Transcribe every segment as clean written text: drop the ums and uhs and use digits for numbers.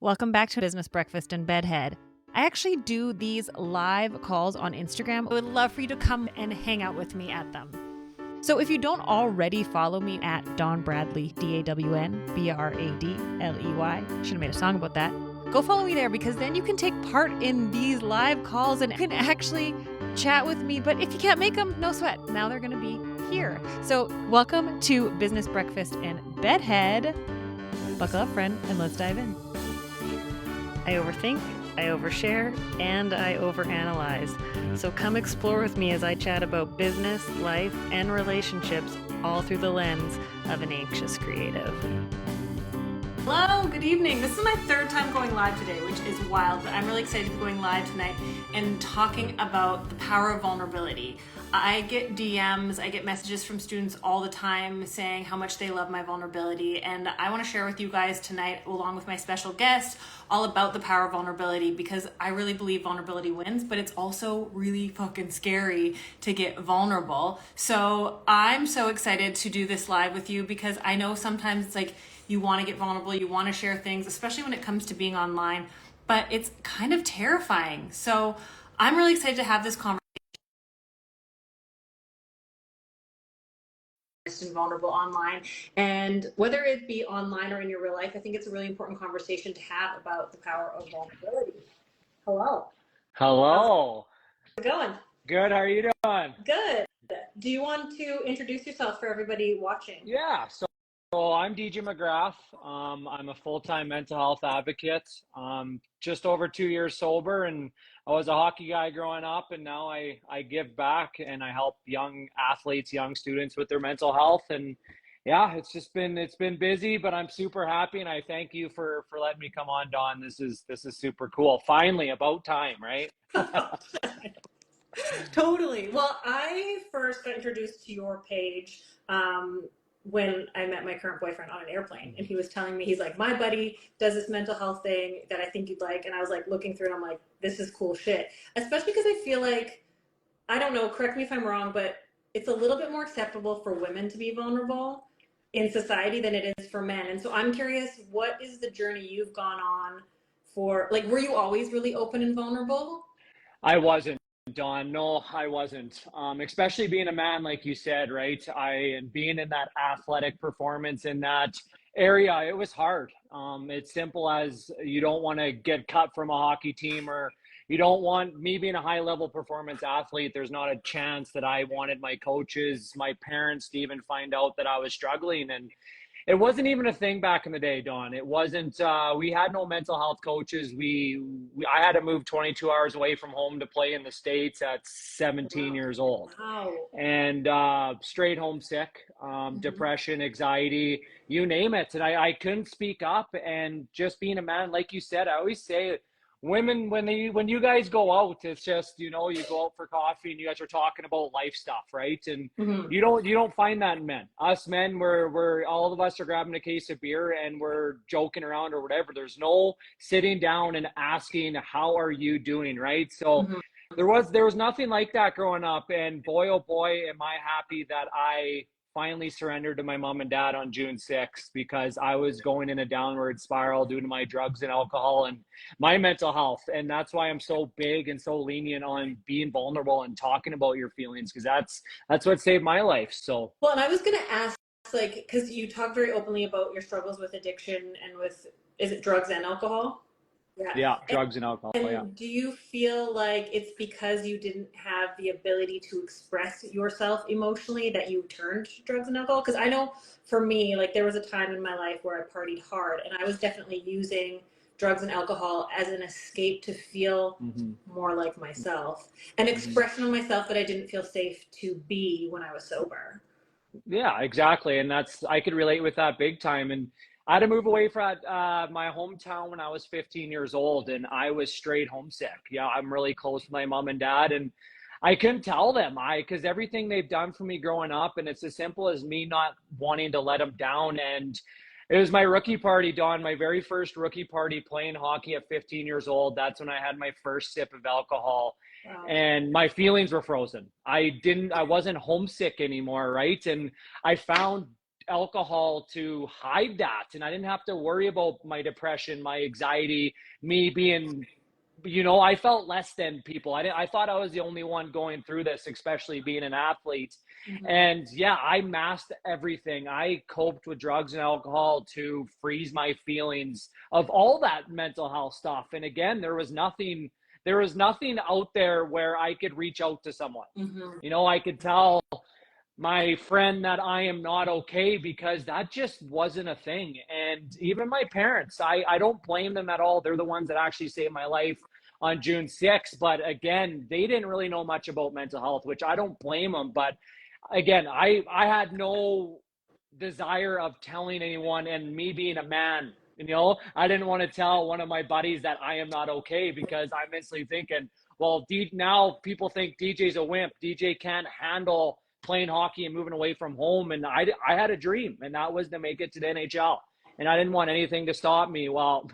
Welcome back to Business Breakfast and Bedhead. I actually do these live calls on Instagram. I would love for you to come and hang out with me at them. So if you don't already follow me at Dawn Bradley, DAWNBRADLEY, should have made a song about that. Go follow me there because then you can take part in these live calls and can actually chat with me. But if you can't make them, no sweat. Now they're going to be here. So welcome to Business Breakfast and Bedhead. Buckle up, friend, and let's dive in. I overthink, I overshare, and I overanalyze. So come explore with me as I chat about business, life, and relationships, all through the lens of an anxious creative. Hello, good evening. This is my third time going live today, which is wild, but I'm really excited to be going live tonight and talking about the power of vulnerability. I get DMs, I get messages from students all the time saying how much they love my vulnerability, and I want to share with you guys tonight, along with my special guest, all about the power of vulnerability, because I really believe vulnerability wins, but it's also really fucking scary to get vulnerable. So I'm so excited to do this live with you because I know sometimes it's like you want to get vulnerable, you want to share things, especially when it comes to being online, but it's kind of terrifying. So I'm really excited to have this conversation. And vulnerable online, and whether it be online or in your real life, I think it's a really important conversation to have about the power of vulnerability. Hello. Hello. How's it going? Good. How are you doing? Good. Do you want to introduce yourself for everybody watching? Yeah. So I'm DJ McGrath. I'm a full-time mental health advocate. Just over 2 years sober, and I was a hockey guy growing up, and now I give back and I help young athletes, young students with their mental health. And yeah, it's been busy, but I'm super happy, and I thank you for letting me come on, Dawn. This is super cool. Finally, about time, right? Totally. Well, I first got introduced to your page when I met my current boyfriend on an airplane, and he was telling me, he's like, my buddy does this mental health thing that I think you'd like. And I was like looking through and I'm like, this is cool shit. Especially because I feel like, I don't know, correct me if I'm wrong, but it's a little bit more acceptable for women to be vulnerable in society than it is for men. And so I'm curious, what is the journey you've gone on for, like, were you always really open and vulnerable? I wasn't, Dawn. No, I wasn't. Especially being a man, like you said, right? And being in that athletic performance in that area, it was hard. It's simple as you don't want to get cut from a hockey team, or you don't want me being a high level performance athlete. There's not a chance that I wanted my coaches, my parents to even find out that I was struggling. And it wasn't even a thing back in the day, Dawn. It wasn't, we had no mental health coaches. I had to move 22 hours away from home to play in the States at 17 years old. Wow. And straight homesick, depression, anxiety, you name it. And I couldn't speak up. And just being a man, like you said, I always say, women, when you guys go out, it's just, you go out for coffee and you guys are talking about life stuff, right? And you don't find that in men. Us men, we're all of us are grabbing a case of beer and we're joking around or whatever. There's no sitting down and asking, how are you doing, right? So there was nothing like that growing up. And boy, oh boy, am I happy that I finally surrendered to my mom and dad on June 6th, because I was going in a downward spiral due to my drugs and alcohol and my mental health. And that's why I'm so big and so lenient on being vulnerable and talking about your feelings, because that's what saved my life. So, well, and I was going to ask, like, because you talk very openly about your struggles with addiction and with, is it drugs and alcohol? Yeah, drugs and alcohol. And do you feel like it's because you didn't have the ability to express yourself emotionally that you turned to drugs and alcohol? Because I know for me, like, there was a time in my life where I partied hard, and I was definitely using drugs and alcohol as an escape to feel more like myself, an expression of myself that I didn't feel safe to be when I was sober. Yeah, exactly. And I could relate with that big time. And I had to move away from my hometown when I was 15 years old, and I was straight homesick. Yeah, I'm really close with my mom and dad, and I couldn't tell them because everything they've done for me growing up, and it's as simple as me not wanting to let them down. And it was my rookie party, Dawn, my very first rookie party playing hockey at 15 years old. That's when I had my first sip of alcohol. Wow. And my feelings were frozen. I wasn't homesick anymore, right? And I found alcohol to hide that. And I didn't have to worry about my depression, my anxiety, me being, I felt less than people. I thought I was the only one going through this, especially being an athlete. Mm-hmm. And yeah, I masked everything. I coped with drugs and alcohol to freeze my feelings of all that mental health stuff. And again, there was nothing out there where I could reach out to someone. Mm-hmm. I could tell my friend that I am not okay, because that just wasn't a thing. And even my parents, I don't blame them at all. They're the ones that actually saved my life on June 6th. But again, they didn't really know much about mental health, which I don't blame them. But again, I had no desire of telling anyone, and me being a man, I didn't want to tell one of my buddies that I am not okay, because I'm instantly thinking, well, now people think DJ's a wimp. DJ can't handle playing hockey and moving away from home. And I had a dream, and that was to make it to the NHL. And I didn't want anything to stop me. Well,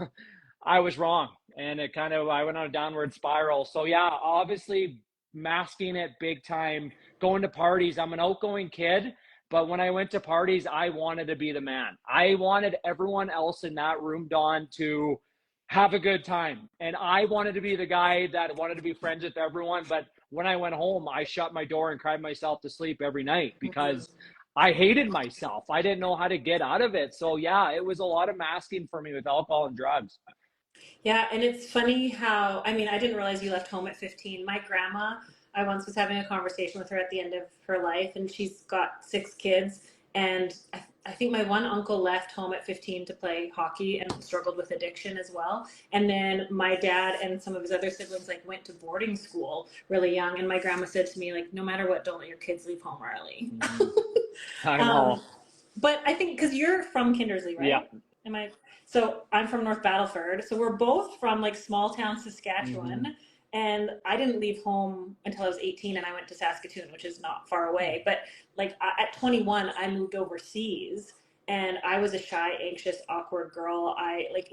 I was wrong. And I went on a downward spiral. So yeah, obviously masking it big time, going to parties. I'm an outgoing kid, but when I went to parties, I wanted to be the man. I wanted everyone else in that room, Dawn, to have a good time. And I wanted to be the guy that wanted to be friends with everyone. But when I went home, I shut my door and cried myself to sleep every night, because I hated myself. I didn't know how to get out of it. So yeah, it was a lot of masking for me with alcohol and drugs. Yeah, and it's funny how, I didn't realize you left home at 15. My grandma, I once was having a conversation with her at the end of her life, and she's got 6 kids. And I think my one uncle left home at 15 to play hockey and struggled with addiction as well. And then my dad and some of his other siblings went to boarding school really young. And my grandma said to me, no matter what, don't let your kids leave home early. I know. But I think because you're from Kindersley, right? Yeah. So I'm from North Battleford. So we're both from small town Saskatchewan. Mm-hmm. And I didn't leave home until I was 18, and I went to Saskatoon, which is not far away. But at 21, I moved overseas, and I was a shy, anxious, awkward girl.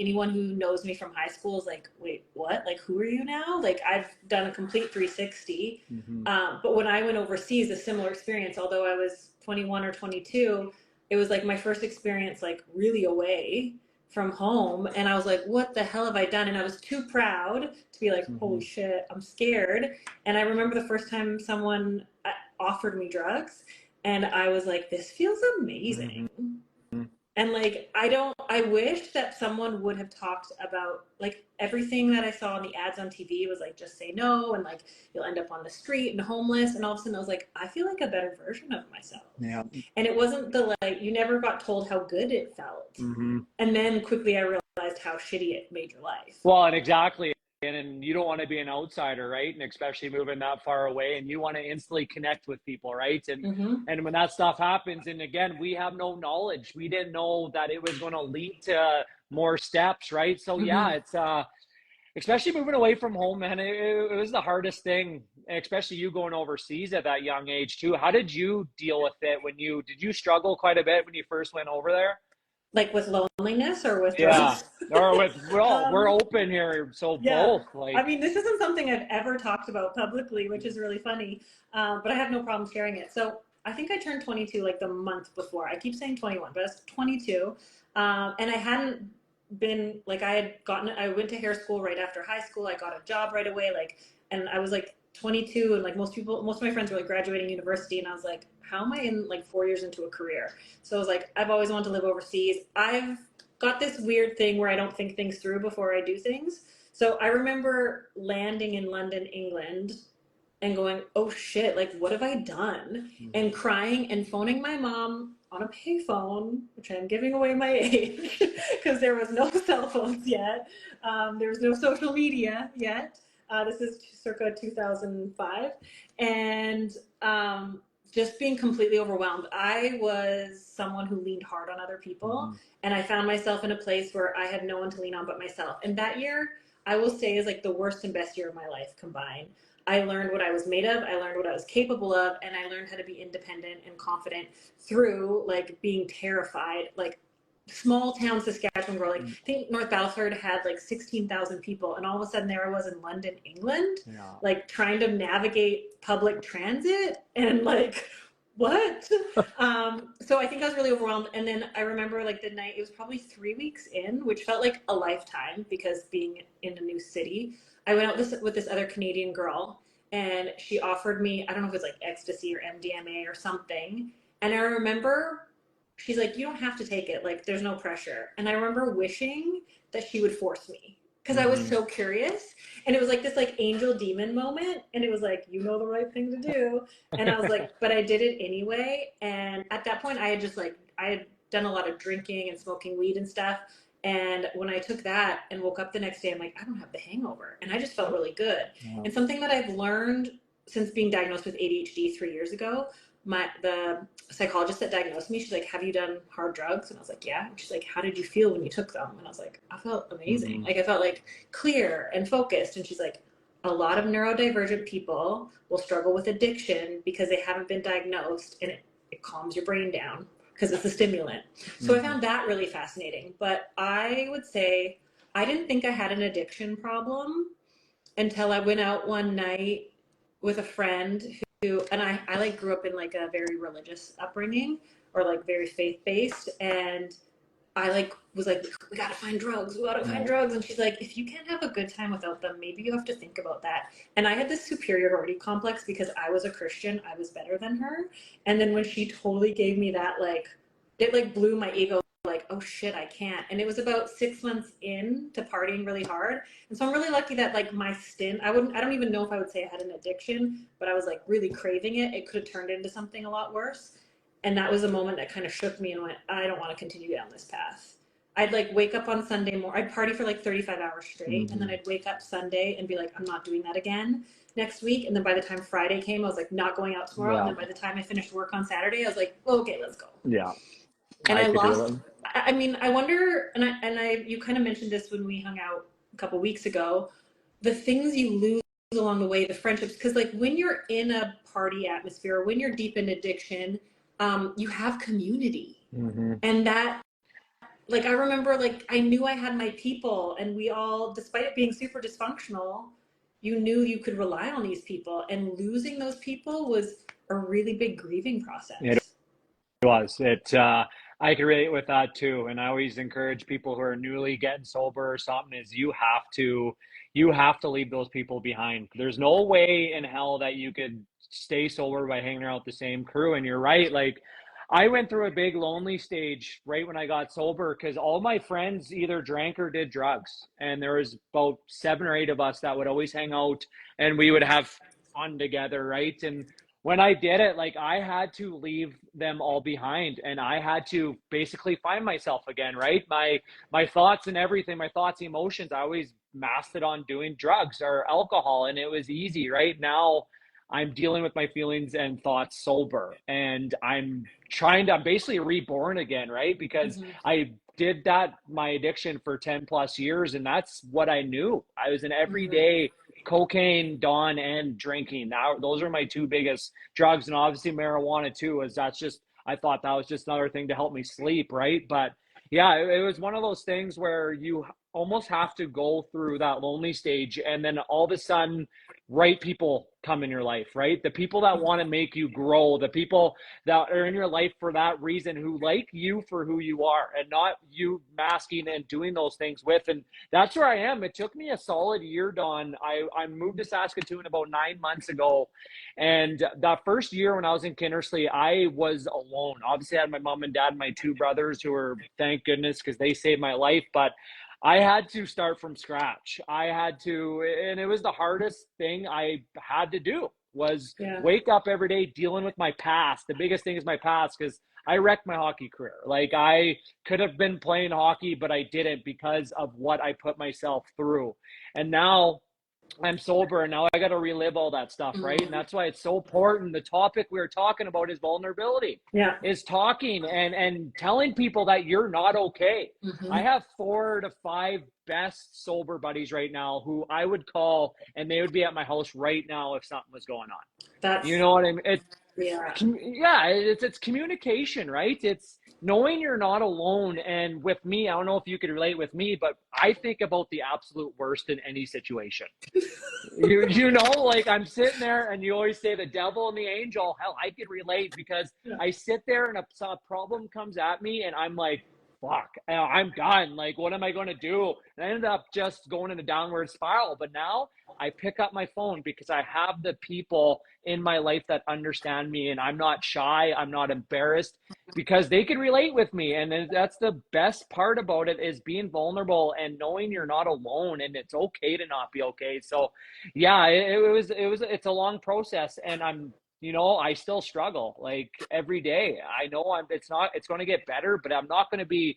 Anyone who knows me from high school is wait, what? Who are you now? I've done a complete 360. Mm-hmm. But when I went overseas, a similar experience, although I was 21 or 22, it was my first experience, really away from home. And I was like, what the hell have I done? And I was too proud to be holy shit, I'm scared. And I remember the first time someone offered me drugs, and I was like, this feels amazing. Mm-hmm. And I wish that someone would have talked about everything that I saw in the ads on TV was just say no, and you'll end up on the street and homeless. And all of a sudden I was like, I feel like a better version of myself. Yeah. And it wasn't you never got told how good it felt. Mm-hmm. And then quickly I realized how shitty it made your life. Well, and exactly. And you don't want to be an outsider, right? And especially moving that far away, and you want to instantly connect with people, right? And mm-hmm. and when that stuff happens, and again, we have no knowledge. We didn't know that it was going to lead to more steps, right? So mm-hmm. yeah, it's especially moving away from home, man. It was the hardest thing, especially you going overseas at that young age too. How did you deal with it did you struggle quite a bit when you first went over there? With loneliness or with drugs? Yeah, or with, we're open here, so yeah. Both. This isn't something I've ever talked about publicly, which is really funny, but I have no problem sharing it. So I think I turned 22 the month before. I keep saying 21, but it's 22, and I hadn't been, I went to hair school right after high school. I got a job right away, and I was 22, and most of my friends were graduating university, and I was like, how am I in 4 years into a career? So I was I've always wanted to live overseas. I've got this weird thing where I don't think things through before I do things. So I remember landing in London, England, and going, oh shit, what have I done? Mm-hmm. And crying and phoning my mom on a payphone, which I'm giving away my age because there was no cell phones yet. There was no social media yet. This is circa 2005. And just being completely overwhelmed. I was someone who leaned hard on other people. Mm-hmm. And I found myself in a place where I had no one to lean on but myself. And that year, I will say, is the worst and best year of my life combined. I learned what I was made of. I learned what I was capable of. And I learned how to be independent and confident through being terrified. Small town Saskatchewan girl. I think North Battleford had 16,000 people, and all of a sudden there I was in London, England, trying to navigate public transit and what? So I think I was really overwhelmed. And then I remember like the night, it was probably 3 weeks in, which felt like a lifetime because being in a new city, I went out with this other Canadian girl and she offered me, I don't know if it was like ecstasy or MDMA or something. And I remember she's like, you don't have to take it. Like there's no pressure. And I remember wishing that she would force me because I was so curious. And it was like this like angel demon moment. And it was like, you know the right thing to do. And I was like, but I did it anyway. And at that point I had done a lot of drinking and smoking weed and stuff. And when I took that and woke up the next day, I'm like, I don't have the hangover. And I just felt really good. Wow. And something that I've learned since being diagnosed with ADHD 3 years ago, the psychologist that diagnosed me, she's like, have you done hard drugs? And I was like, yeah. And she's like, how did you feel when you took them? And I was like, I felt amazing. Like I felt like clear and focused. And she's like, a lot of neurodivergent people will struggle with addiction because they haven't been diagnosed, and it calms your brain down because it's a stimulant. So I found that really fascinating. But I would say I didn't think I had an addiction problem until I went out one night with a friend who, and I like grew up in like a very religious upbringing or like very faith-based. And I like was like, we gotta find drugs. And she's like, if you can't have a good time without them, maybe you have to think about that. And I had this superiority complex because I was a Christian. I was better than her. And then when she totally gave me that, like, it like blew my ego, like, oh shit, I can't. And it was about 6 months in to partying really hard. And so I'm really lucky that like my stint, I don't even know if I would say I had an addiction, but I was like really craving it. It could have turned into something a lot worse. And that was a moment that kind of shook me and went, I don't want to continue down this path. I'd like wake up on Sunday morning, I'd party for like 35 hours straight. And then I'd wake up Sunday and be like, I'm not doing that again next week. And then by the time Friday came, I was like, not going out tomorrow. And then by the time I finished work on Saturday, I was like, well, okay, let's go. Yeah. And I lost, I mean, I wonder, you kind of mentioned this when we hung out a couple weeks ago, the things you lose along the way, the friendships, because like when you're in a party atmosphere, when you're deep in addiction, you have community. And that, like, I remember, like, I knew I had my people, and we all, despite it being super dysfunctional, you knew you could rely on these people, and losing those people was a really big grieving process. It was. I can relate with that too. And I always encourage people who are newly getting sober or something is you have to leave those people behind. There's no way in hell that you could stay sober by hanging out with the same crew. And you're right. Like I went through a big lonely stage right when I got sober because all my friends either drank or did drugs. And there was about 7 or 8 of us that would always hang out and we would have fun together. Right. And when I did it, like I had to leave them all behind and I had to basically find myself again, right? My thoughts and everything, my thoughts, emotions, I always masked it on doing drugs or alcohol and it was easy, right? Now I'm dealing with my feelings and thoughts sober and I'm basically reborn again, right? Because I did my addiction for 10 plus years and that's what I knew. I was an everyday cocaine, dawn, and drinking. Now, those are my 2 biggest drugs. And obviously marijuana too, I thought that was just another thing to help me sleep. Right. But yeah, it was one of those things where you almost have to go through that lonely stage. And then all of a sudden, right people come in your life, right? The people that want to make you grow, the people that are in your life for that reason, who like you for who you are and not you masking and doing those things with. And that's where I am. It took me a solid year, Dawn. I moved to Saskatoon about 9 months ago. And that first year when I was in Kindersley, I was alone. Obviously I had my mom and dad and my 2 brothers who were, thank goodness, because they saved my life. But I had to start from scratch. And it was the hardest thing I had to do was wake up every day dealing with my past. The biggest thing is my past because I wrecked my hockey career. Like I could have been playing hockey, but I didn't because of what I put myself through. And now I'm sober and now I got to relive all that stuff, right? And that's why it's so important. The topic we were talking about is vulnerability. Is talking and telling people that you're not okay. I have 4 to 5 best sober buddies right now who I would call and they would be at my house right now if something was going on. You know what I mean? Yeah. Yeah, it's communication, right? It's knowing you're not alone. And with me, I don't know if you could relate with me, but I think about the absolute worst in any situation. You know, like I'm sitting there and you always say the devil and the angel. Hell, I could relate because I sit there and a problem comes at me and I'm like, fuck, I'm done. Like, what am I going to do? And I ended up just going in a downward spiral. But now I pick up my phone because I have the people in my life that understand me, and I'm not shy. I'm not embarrassed because they can relate with me. And that's the best part about it, is being vulnerable and knowing you're not alone, and it's okay to not be okay. So yeah, it's a long process, and I still struggle like every day. I know it's going to get better, but I'm not going to be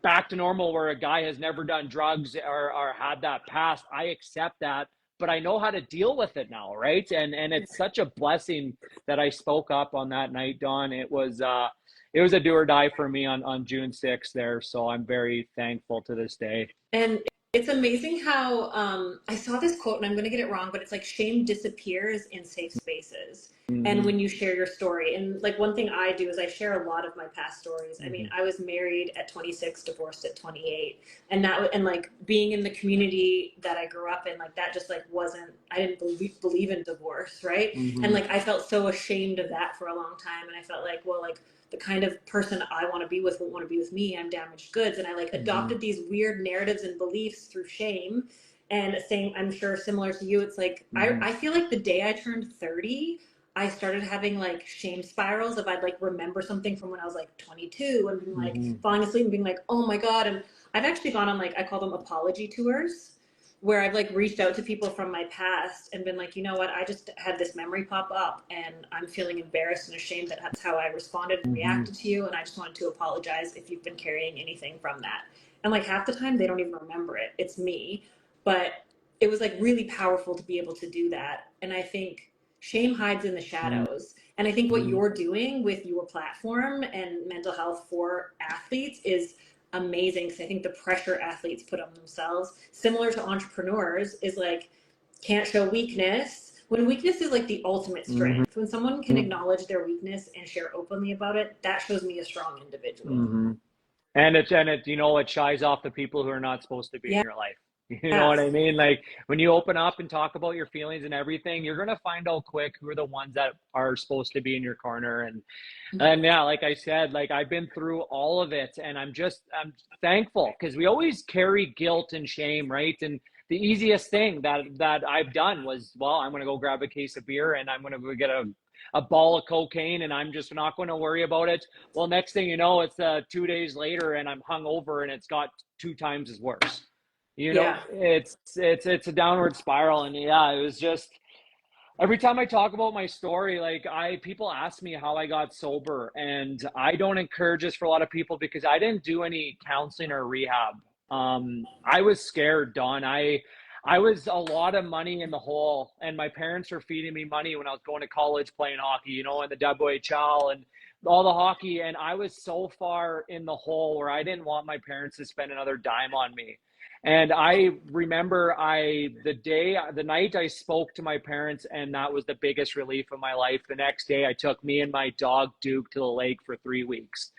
back to normal where a guy has never done drugs or had that past. I accept that, but I know how to deal with it now, right? And it's such a blessing that I spoke up on that night, Dawn. It was a do or die for me on June 6th there. So I'm very thankful to this day. And it's amazing how I saw this quote, and I'm going to get it wrong, but it's like shame disappears in safe spaces. Mm-hmm. And when you share your story, and like one thing I do is I share a lot of my past stories. I mean, I was married at 26, divorced at 28, and like being in the community that I grew up in, like that just like wasn't, I didn't believe in divorce, right? Mm-hmm. And like I felt so ashamed of that for a long time, and I felt like, well, like the kind of person I want to be with won't want to be with me. I'm damaged goods. And I like adopted these weird narratives and beliefs through shame. And same, I'm sure similar to you, it's like, I feel like the day I turned 30, I started having like shame spirals of I'd like remember something from when I was like 22 and being like falling asleep and being like, oh my God. And I've actually gone on like, I call them apology tours, where I've like reached out to people from my past and been like, you know what, I just had this memory pop up and I'm feeling embarrassed and ashamed that that's how I responded and reacted to you. And I just wanted to apologize if you've been carrying anything from that. And like half the time they don't even remember it. It's me. But it was like really powerful to be able to do that. And I think shame hides in the shadows. And I think what you're doing with your platform and mental health for athletes is amazing, because I think the pressure athletes put on themselves, similar to entrepreneurs, is like can't show weakness, when weakness is like the ultimate strength. When someone can acknowledge their weakness and share openly about it, that shows me a strong individual. And it shies off the people who are not supposed to be in your life. You know what I mean? Like when you open up and talk about your feelings and everything, you're going to find out quick who are the ones that are supposed to be in your corner. And yeah, like I said, like I've been through all of it, and I'm thankful, because we always carry guilt and shame, right? And the easiest thing that I've done was, well, I'm going to go grab a case of beer and I'm going to go get a ball of cocaine and I'm just not going to worry about it. Well, next thing you know, it's 2 days later and I'm hungover and it's got 2 times as worse. You know, it's a downward spiral. And yeah, it was just, every time I talk about my story, like people ask me how I got sober, and I don't encourage this for a lot of people because I didn't do any counseling or rehab. I was scared, Dawn. I was a lot of money in the hole, and my parents were feeding me money when I was going to college playing hockey, you know, in the WHL and all the hockey. And I was so far in the hole where I didn't want my parents to spend another dime on me. And I remember the night I spoke to my parents, and that was the biggest relief of my life. The next day I took me and my dog Duke to the lake for 3 weeks.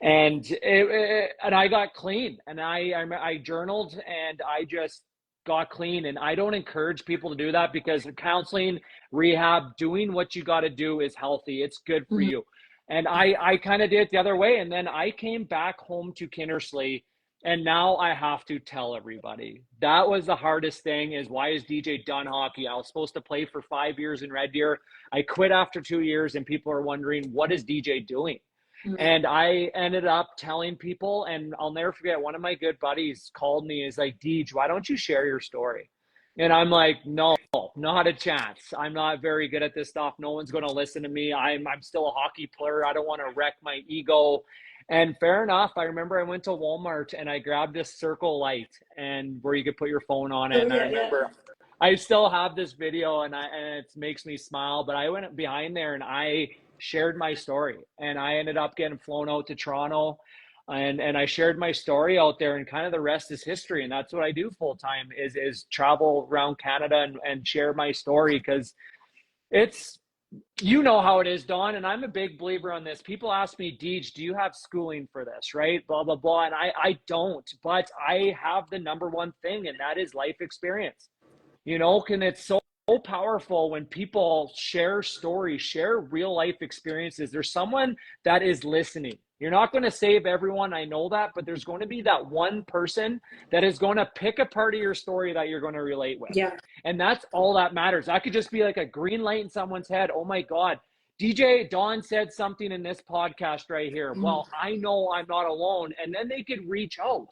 And and I got clean, and I journaled, and I just got clean. And I don't encourage people to do that, because counseling, rehab, doing what you got to do is healthy. It's good for you. And I kind of did it the other way. And then I came back home to Kinnersley, and now I have to tell everybody. That was the hardest thing, is why is DJ done hockey? I was supposed to play for 5 years in Red Deer. I quit after 2 years, and people are wondering, what is DJ doing? And I ended up telling people, and I'll never forget, one of my good buddies called me, is like, Dj, why don't you share your story? And I'm like, no, not a chance. I'm not very good at this stuff. No one's going to listen to me. I'm still a hockey player. I don't want to wreck my ego. And fair enough. I remember I went to Walmart and I grabbed this circle light, and where you could put your phone on it. And I remember I still have this video, and it makes me smile, but I went behind there and I shared my story, and I ended up getting flown out to Toronto, and I shared my story out there, and kind of the rest is history. And that's what I do full time, is travel around Canada and share my story, because it's you know how it is, Dawn, and I'm a big believer on this. People ask me, Deej, do you have schooling for this, right? Blah, blah, blah. And I don't, but I have the number one thing, and that is life experience. You know, and it's so powerful when people share stories, share real life experiences. There's someone that is listening. You're not going to save everyone, I know that, but there's going to be that one person that is going to pick a part of your story that you're going to relate with. Yeah. And that's all that matters. That could just be like a green light in someone's head. Oh my God, DJ, Dawn said something in this podcast right here. Well, I know I'm not alone. And then they could reach out.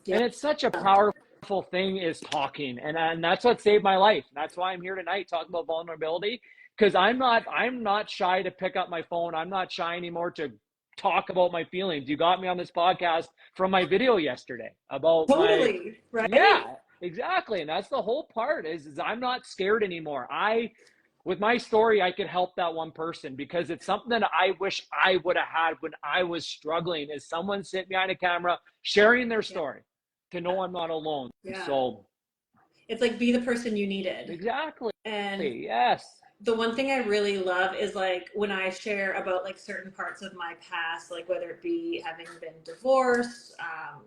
Yeah. And it's such a powerful thing is talking. And that's what saved my life. That's why I'm here tonight talking about vulnerability, because I'm not shy to pick up my phone. I'm not shy anymore to talk about my feelings. You got me on this podcast from my video yesterday about Totally, right? Yeah, exactly. And that's the whole part is I'm not scared anymore. With my story, I could help that one person, because it's something that I wish I would have had when I was struggling, is someone sitting behind a camera sharing their story to know I'm not alone. Yeah. So it's like, be the person you needed. Exactly. And yes. The one thing I really love is like when I share about like certain parts of my past, like whether it be having been divorced,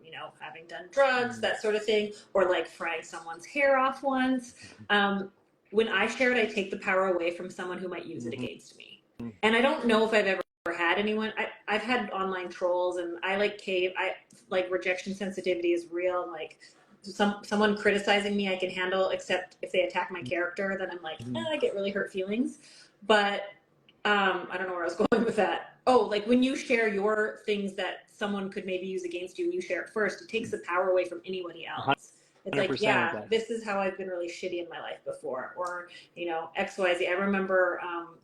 you know, having done drugs, that sort of thing, or like frying someone's hair off once. When I share it, I take the power away from someone who might use it against me. And I don't know if I've ever had anyone. I've had online trolls, and I like rejection sensitivity is real. And like someone criticizing me I can handle, except if they attack my character, then I'm like, I get really hurt feelings. But I don't know where I was going with that. Oh, like when you share your things that someone could maybe use against you and you share it first, it takes the power away from anybody else. It's like, yeah, this is how I've been really shitty in my life before, or, you know, XYZ. I remember,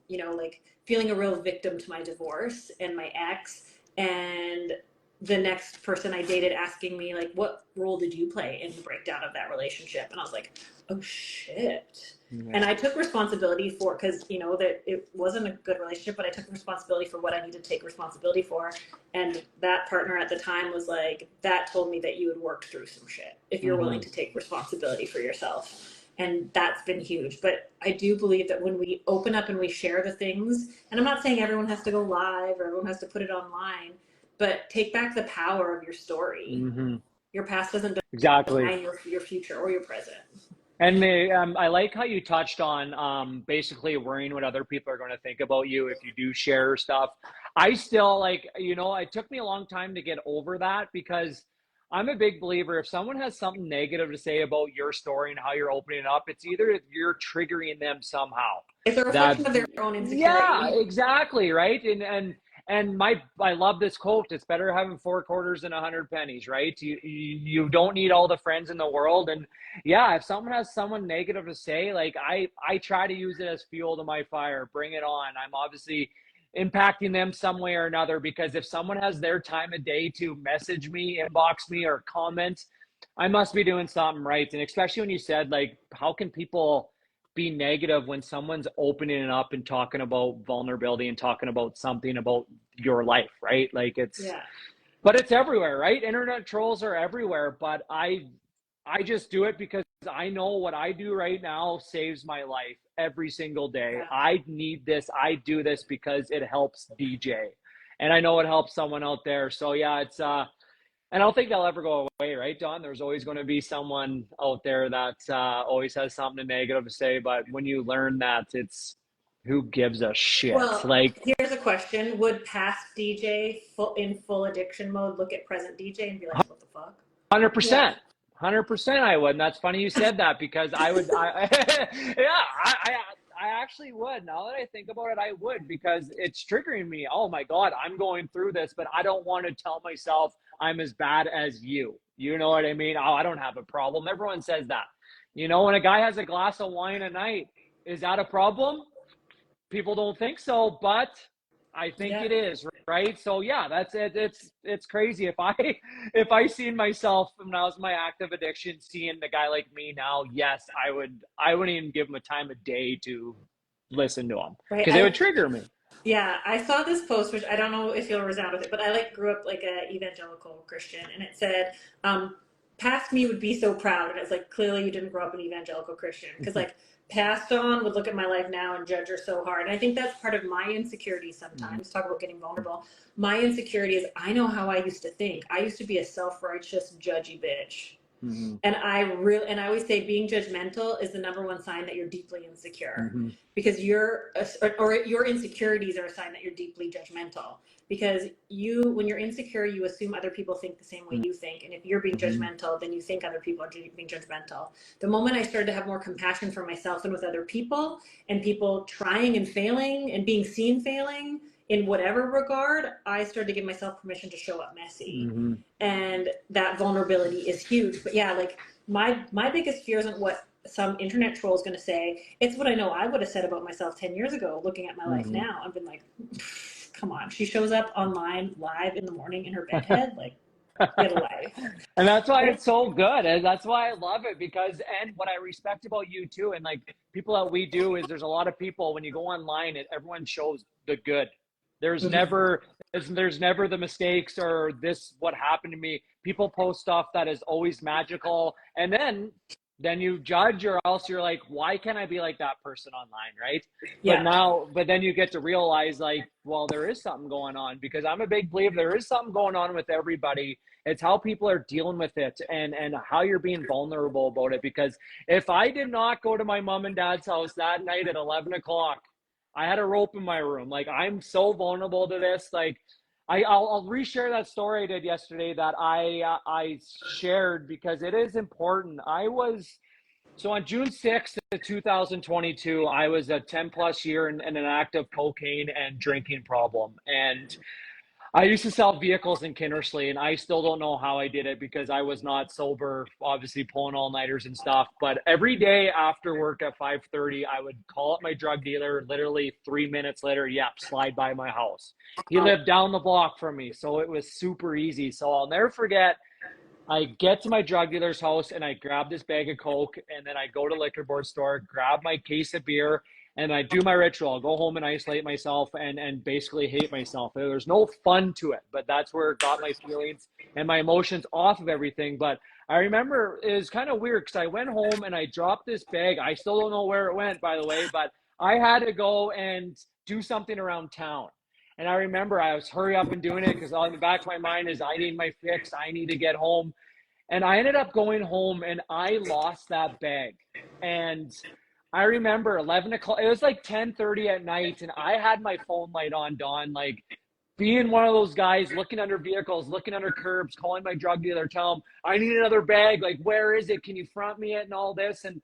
you know, like feeling a real victim to my divorce and my ex, and the next person I dated asking me like, what role did you play in the breakdown of that relationship? And I was like, oh shit. And I took responsibility for, because, you know, that it wasn't a good relationship, but I took responsibility for what I needed to take responsibility for. And that partner at the time was like, that told me that you had worked through some shit if you're willing to take responsibility for yourself. And that's been huge. But I do believe that when we open up and we share the things, and I'm not saying everyone has to go live or everyone has to put it online, but take back the power of your story. Your past doesn't define your future or your present. And I like how you touched on basically worrying what other people are going to think about you if you do share stuff. I still, like, you know, it took me a long time to get over that, because I'm a big believer if someone has something negative to say about your story and how you're opening it up, it's either you're triggering them somehow. It's a reflection of their own insecurity. Yeah, exactly, right? And I love this quote. It's better having 4 quarters than 100 pennies, right? You don't need all the friends in the world. And yeah, if someone has someone negative to say, like I try to use it as fuel to my fire. Bring it on. I'm obviously impacting them some way or another, because if someone has their time of day to message me, inbox me, or comment, I must be doing something right. And especially when you said, like, how can people be negative when someone's opening it up and talking about vulnerability and talking about something about your life, right? Like but it's everywhere, right? Internet trolls are everywhere, but I just do it because I know what I do right now saves my life every single day. I need this. I do this because it helps DJ, and I know it helps someone out there. So yeah, it's and I don't think they'll ever go away, right, Don? There's always going to be someone out there that always has something negative to say. But when you learn that, it's who gives a shit? Well, like, here's a question. Would past DJ in full addiction mode look at present DJ and be like, what the fuck? 100%. 100% I would. And that's funny you said that, because I would, I actually would. Now that I think about it, I would, because it's triggering me. Oh my God, I'm going through this, but I don't want to tell myself I'm as bad as you. You know what I mean? Oh, I don't have a problem. Everyone says that. You know, when a guy has a glass of wine a night, is that a problem? People don't think so, but I think it is, right? So yeah, that's it. It's crazy. If I seen myself when I was in my active addiction, seeing a guy like me now, yes, I wouldn't even give him a time of day to listen to him, because it would trigger me. Yeah, I saw this post, which I don't know if you'll resound with it, but I grew up like a evangelical Christian, and it said, past me would be so proud. And it's like, clearly you didn't grow up an evangelical Christian. Because like past Dawn would look at my life now and judge her so hard. And I think that's part of my insecurity sometimes. Talk about getting vulnerable. My insecurity is I know how I used to think. I used to be a self-righteous, judgy bitch. And I always say being judgmental is the number one sign that you're deeply insecure, because your insecurities are a sign that you're deeply judgmental, because when you're insecure, you assume other people think the same way you think. And if you're being judgmental, then you think other people are being judgmental. The moment I started to have more compassion for myself and with other people, and people trying and failing and being seen failing in whatever regard, I started to give myself permission to show up messy. And that vulnerability is huge. But yeah, like my biggest fear isn't what some internet troll is going to say. It's what I know I would have said about myself 10 years ago, looking at my life now. I've been like, come on. She shows up online live in the morning in her bedhead. Like, get a life. And that's why it's so good. And that's why I love it, because, and what I respect about you too, and like people that we do, is there's a lot of people, when you go online, everyone shows the good. There's never the mistakes or this, what happened to me. People post stuff that is always magical. And then you judge, or else you're like, why can't I be like that person online, right? Yeah. But then you get to realize, like, well, there is something going on, because I'm a big believer there is something going on with everybody. It's how people are dealing with it, and how you're being vulnerable about it. Because if I did not go to my mom and dad's house that night at 11 o'clock, I had a rope in my room. Like, I'm so vulnerable to this. Like, I'll reshare that story I did yesterday that I shared, because it is important. So on June 6th of 2022, I was a 10 plus year in an active cocaine and drinking problem. And I used to sell vehicles in Kinnersley, and I still don't know how I did it, because I was not sober, obviously pulling all-nighters and stuff. But every day after work at 5:30, I would call up my drug dealer. Literally 3 minutes later, slide by my house. He lived down the block from me, so it was super easy. So I'll never forget, I get to my drug dealer's house, and I grab this bag of Coke, and then I go to liquor board store, grab my case of beer, and I do my ritual. I'll go home and isolate myself and basically hate myself. There's no fun to it, but that's where it got my feelings and my emotions off of everything. But I remember it was kind of weird, because I went home and I dropped this bag. I still don't know where it went, by the way, but I had to go and do something around town. And I remember I was hurry up and doing it, because on the back of my mind is I need my fix. I need to get home. And I ended up going home, and I lost that bag. And I remember 11 o'clock, it was like 10:30 at night, and I had my phone light on, Dawn, like being one of those guys looking under vehicles, looking under curbs, calling my drug dealer, tell him, I need another bag. Like, where is it? Can you front me it and all this? And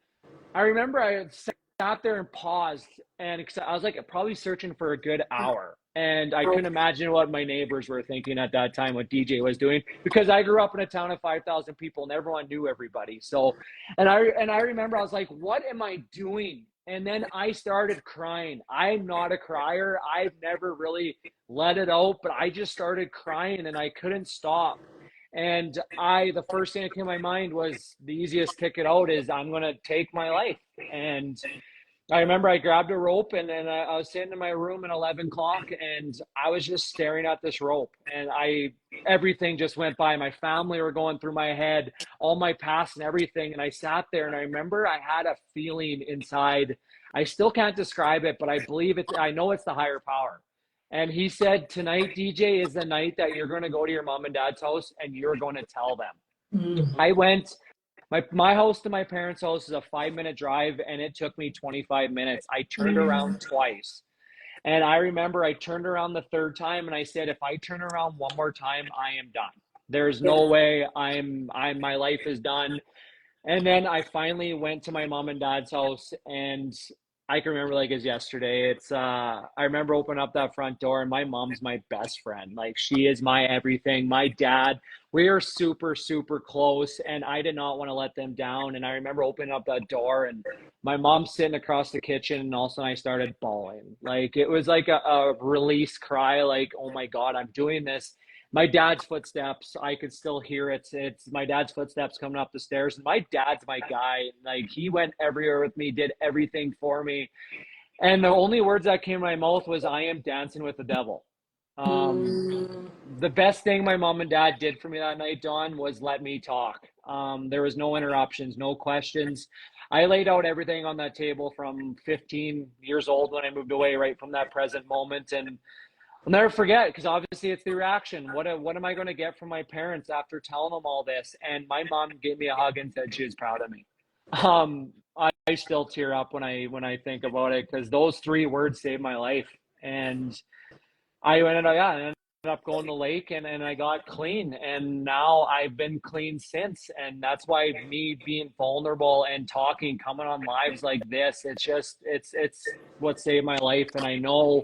I remember I sat there and paused, and I was like probably searching for a good hour. And I couldn't imagine what my neighbors were thinking at that time, what DJ was doing, because I grew up in a town of 5,000 people and everyone knew everybody. So, and I remember I was like, what am I doing? And then I started crying. I'm not a crier. I've never really let it out, but I just started crying and I couldn't stop. And the first thing that came to my mind was the easiest ticket out is I'm going to take my life. And I remember I grabbed a rope, and then I was sitting in my room at 11 o'clock, and I was just staring at this rope, and everything just went by. My family were going through my head, all my past and everything. And I sat there, and I remember I had a feeling inside. I still can't describe it, but I know it's the higher power. And he said, tonight, DJ, is the night that you're going to go to your mom and dad's house and you're going to tell them. I went. My house to my parents' house is a 5-minute drive, and it took me 25 minutes. I turned around twice. And I remember I turned around the third time, and I said, if I turn around one more time, I am done. There's no way my life is done. And then I finally went to my mom and dad's house, and I can remember like it's yesterday. I remember opening up that front door, and my mom's my best friend. Like, she is my everything. My dad, we are super, super close, and I did not want to let them down. And I remember opening up that door, and my mom's sitting across the kitchen, and all of a sudden I started bawling. Like, it was like a release cry, like, oh my God, I'm doing this. My dad's footsteps, I could still hear it. It's my dad's footsteps coming up the stairs. And my dad's my guy. Like, he went everywhere with me, did everything for me. And the only words that came to my mouth was, I am dancing with the devil. The best thing my mom and dad did for me that night, Dawn, was let me talk. There was no interruptions, no questions. I laid out everything on that table from 15 years old when I moved away, right from that present moment. And I'll never forget, because obviously it's the reaction. What am I going to get from my parents after telling them all this? And my mom gave me a hug and said she was proud of me. I still tear up when I think about it, because those 3 words saved my life. And I ended up going to the lake, and I got clean, and now I've been clean since. And that's why me being vulnerable and talking, coming on lives like this, it's what saved my life. And I know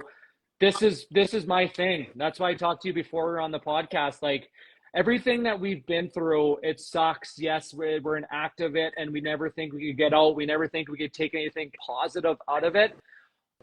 this is my thing. That's why I talked to you before we were on the podcast. Like, everything that we've been through, it sucks. Yes, we're in act of it, and we never think we could get out. We never think we could take anything positive out of it.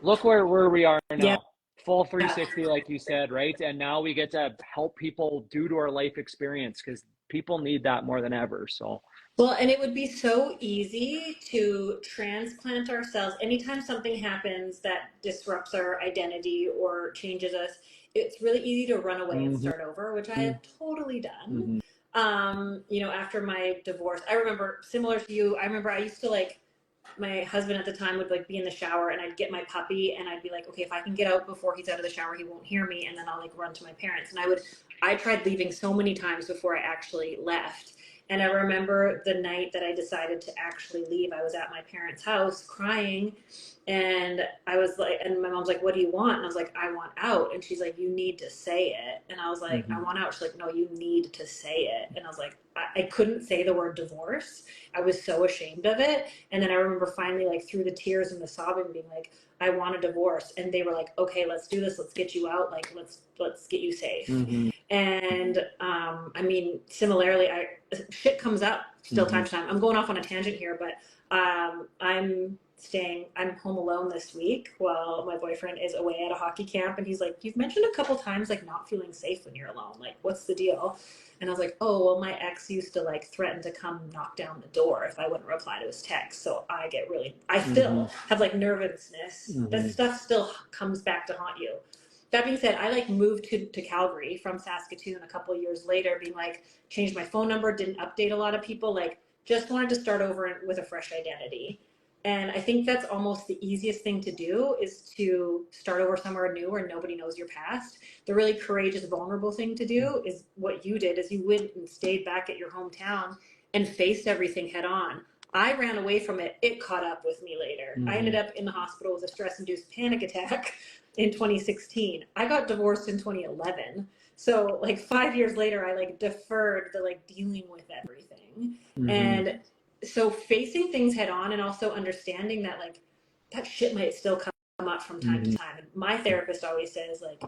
Look where we are now. Yeah. Full 360, like you said, right? And now we get to help people due to our life experience, because people need that more than ever. So, well, and it would be so easy to transplant ourselves. Anytime something happens that disrupts our identity or changes us, it's really easy to run away and start over, which I have totally done. After my divorce, I remember, similar to you, I remember I used to, like, my husband at the time would, like, be in the shower, and I'd get my puppy, and I'd be like, okay, if I can get out before he's out of the shower, he won't hear me. And then I'll, like, run to my parents. And I tried leaving so many times before I actually left. And I remember the night that I decided to actually leave, I was at my parents' house crying, and I was like, and my mom's like, what do you want? And I was like, I want out. And she's like, you need to say it. And I was like, I want out. She's like, no, you need to say it. And I was like, I couldn't say the word divorce. I was so ashamed of it. And then I remember finally, like, through the tears and the sobbing, being like, I want a divorce. And they were like, okay, let's do this. Let's get you out. Like, let's get you safe. And I mean, similarly, shit comes up still time to time. I'm going off on a tangent here, but I'm home alone this week while my boyfriend is away at a hockey camp. And he's like, you've mentioned a couple times, like, not feeling safe when you're alone. Like, what's the deal? And I was like, oh, well, my ex used to, like, threaten to come knock down the door if I wouldn't reply to his text. So I still have, like, nervousness. That stuff still comes back to haunt you. That being said, I, like, moved to Calgary from Saskatoon a couple of years later, being like, changed my phone number, didn't update a lot of people, like, just wanted to start over with a fresh identity. And I think that's almost the easiest thing to do, is to start over somewhere new where nobody knows your past. The really courageous, vulnerable thing to do is what you did, is you went and stayed back at your hometown and faced everything head on. I ran away from it. It caught up with me later. I ended up in the hospital with a stress-induced panic attack in 2016. I got divorced in 2011. So, like, 5 years later, I, like, deferred the, like, dealing with everything. And so facing things head on, and also understanding that, like, that shit might still come up from time to time. And my therapist always says, like,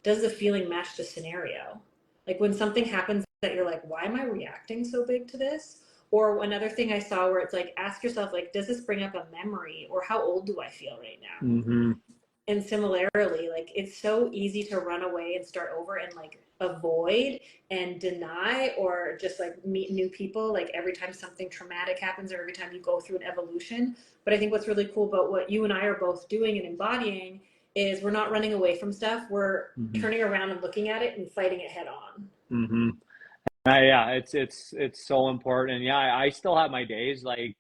does the feeling match the scenario? Like, when something happens that you're like, why am I reacting so big to this? Or another thing I saw where it's like, ask yourself, like, does this bring up a memory, or how old do I feel right now? And similarly, like, it's so easy to run away and start over and, like, avoid and deny, or just, like, meet new people, like, every time something traumatic happens, or every time you go through an evolution. But I think what's really cool about what you and I are both doing and embodying is we're not running away from stuff. We're turning around and looking at it and fighting it head on. Yeah, it's so important. And yeah, I still have my days. Like,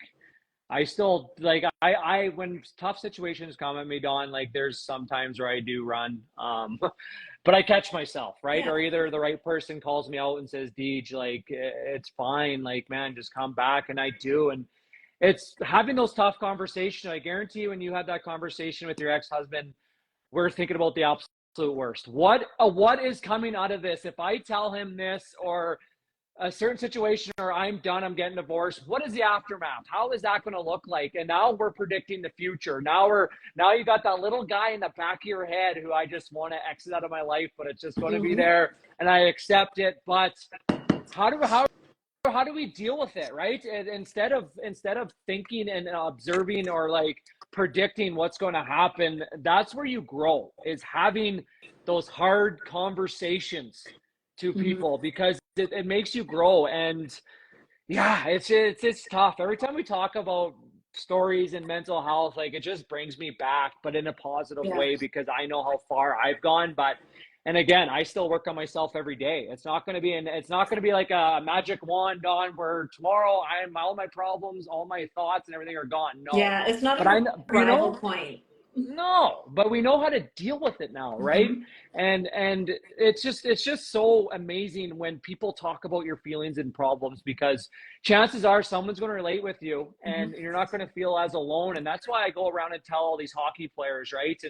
I still, like, I when tough situations come at me, Dawn, like, there's some times where I do run, but I catch myself, right? Or either the right person calls me out and says, Dj, like, it's fine, like, man, just come back. And I do. And it's having those tough conversations. I guarantee you, when you had that conversation with your ex-husband, we're thinking about the absolute worst. What is coming out of this? If I tell him this, or a certain situation, or I'm done, I'm getting divorced, what is the aftermath? How is that going to look like? And now we're predicting the future. Now you got that little guy in the back of your head who I just want to exit out of my life, but it's just going to be there, and I accept it. But how do we deal with it, right? And instead of thinking and observing, or, like, predicting what's going to happen, that's where you grow, is having those hard conversations to people, because it makes you grow. And yeah, it's tough. Every time we talk about stories and mental health, like, it just brings me back, but in a positive way, because I know how far I've gone. But And again, I still work on myself every day. It's not going to be like a magic wand on where tomorrow all my problems, all my thoughts and everything are gone. No. Yeah, it's not But a arrival point. no, but we know how to deal with it now, right? And it's just so amazing when people talk about your feelings and problems, because chances are someone's going to relate with you, and you're not going to feel as alone. And that's why I go around and tell all these hockey players, right?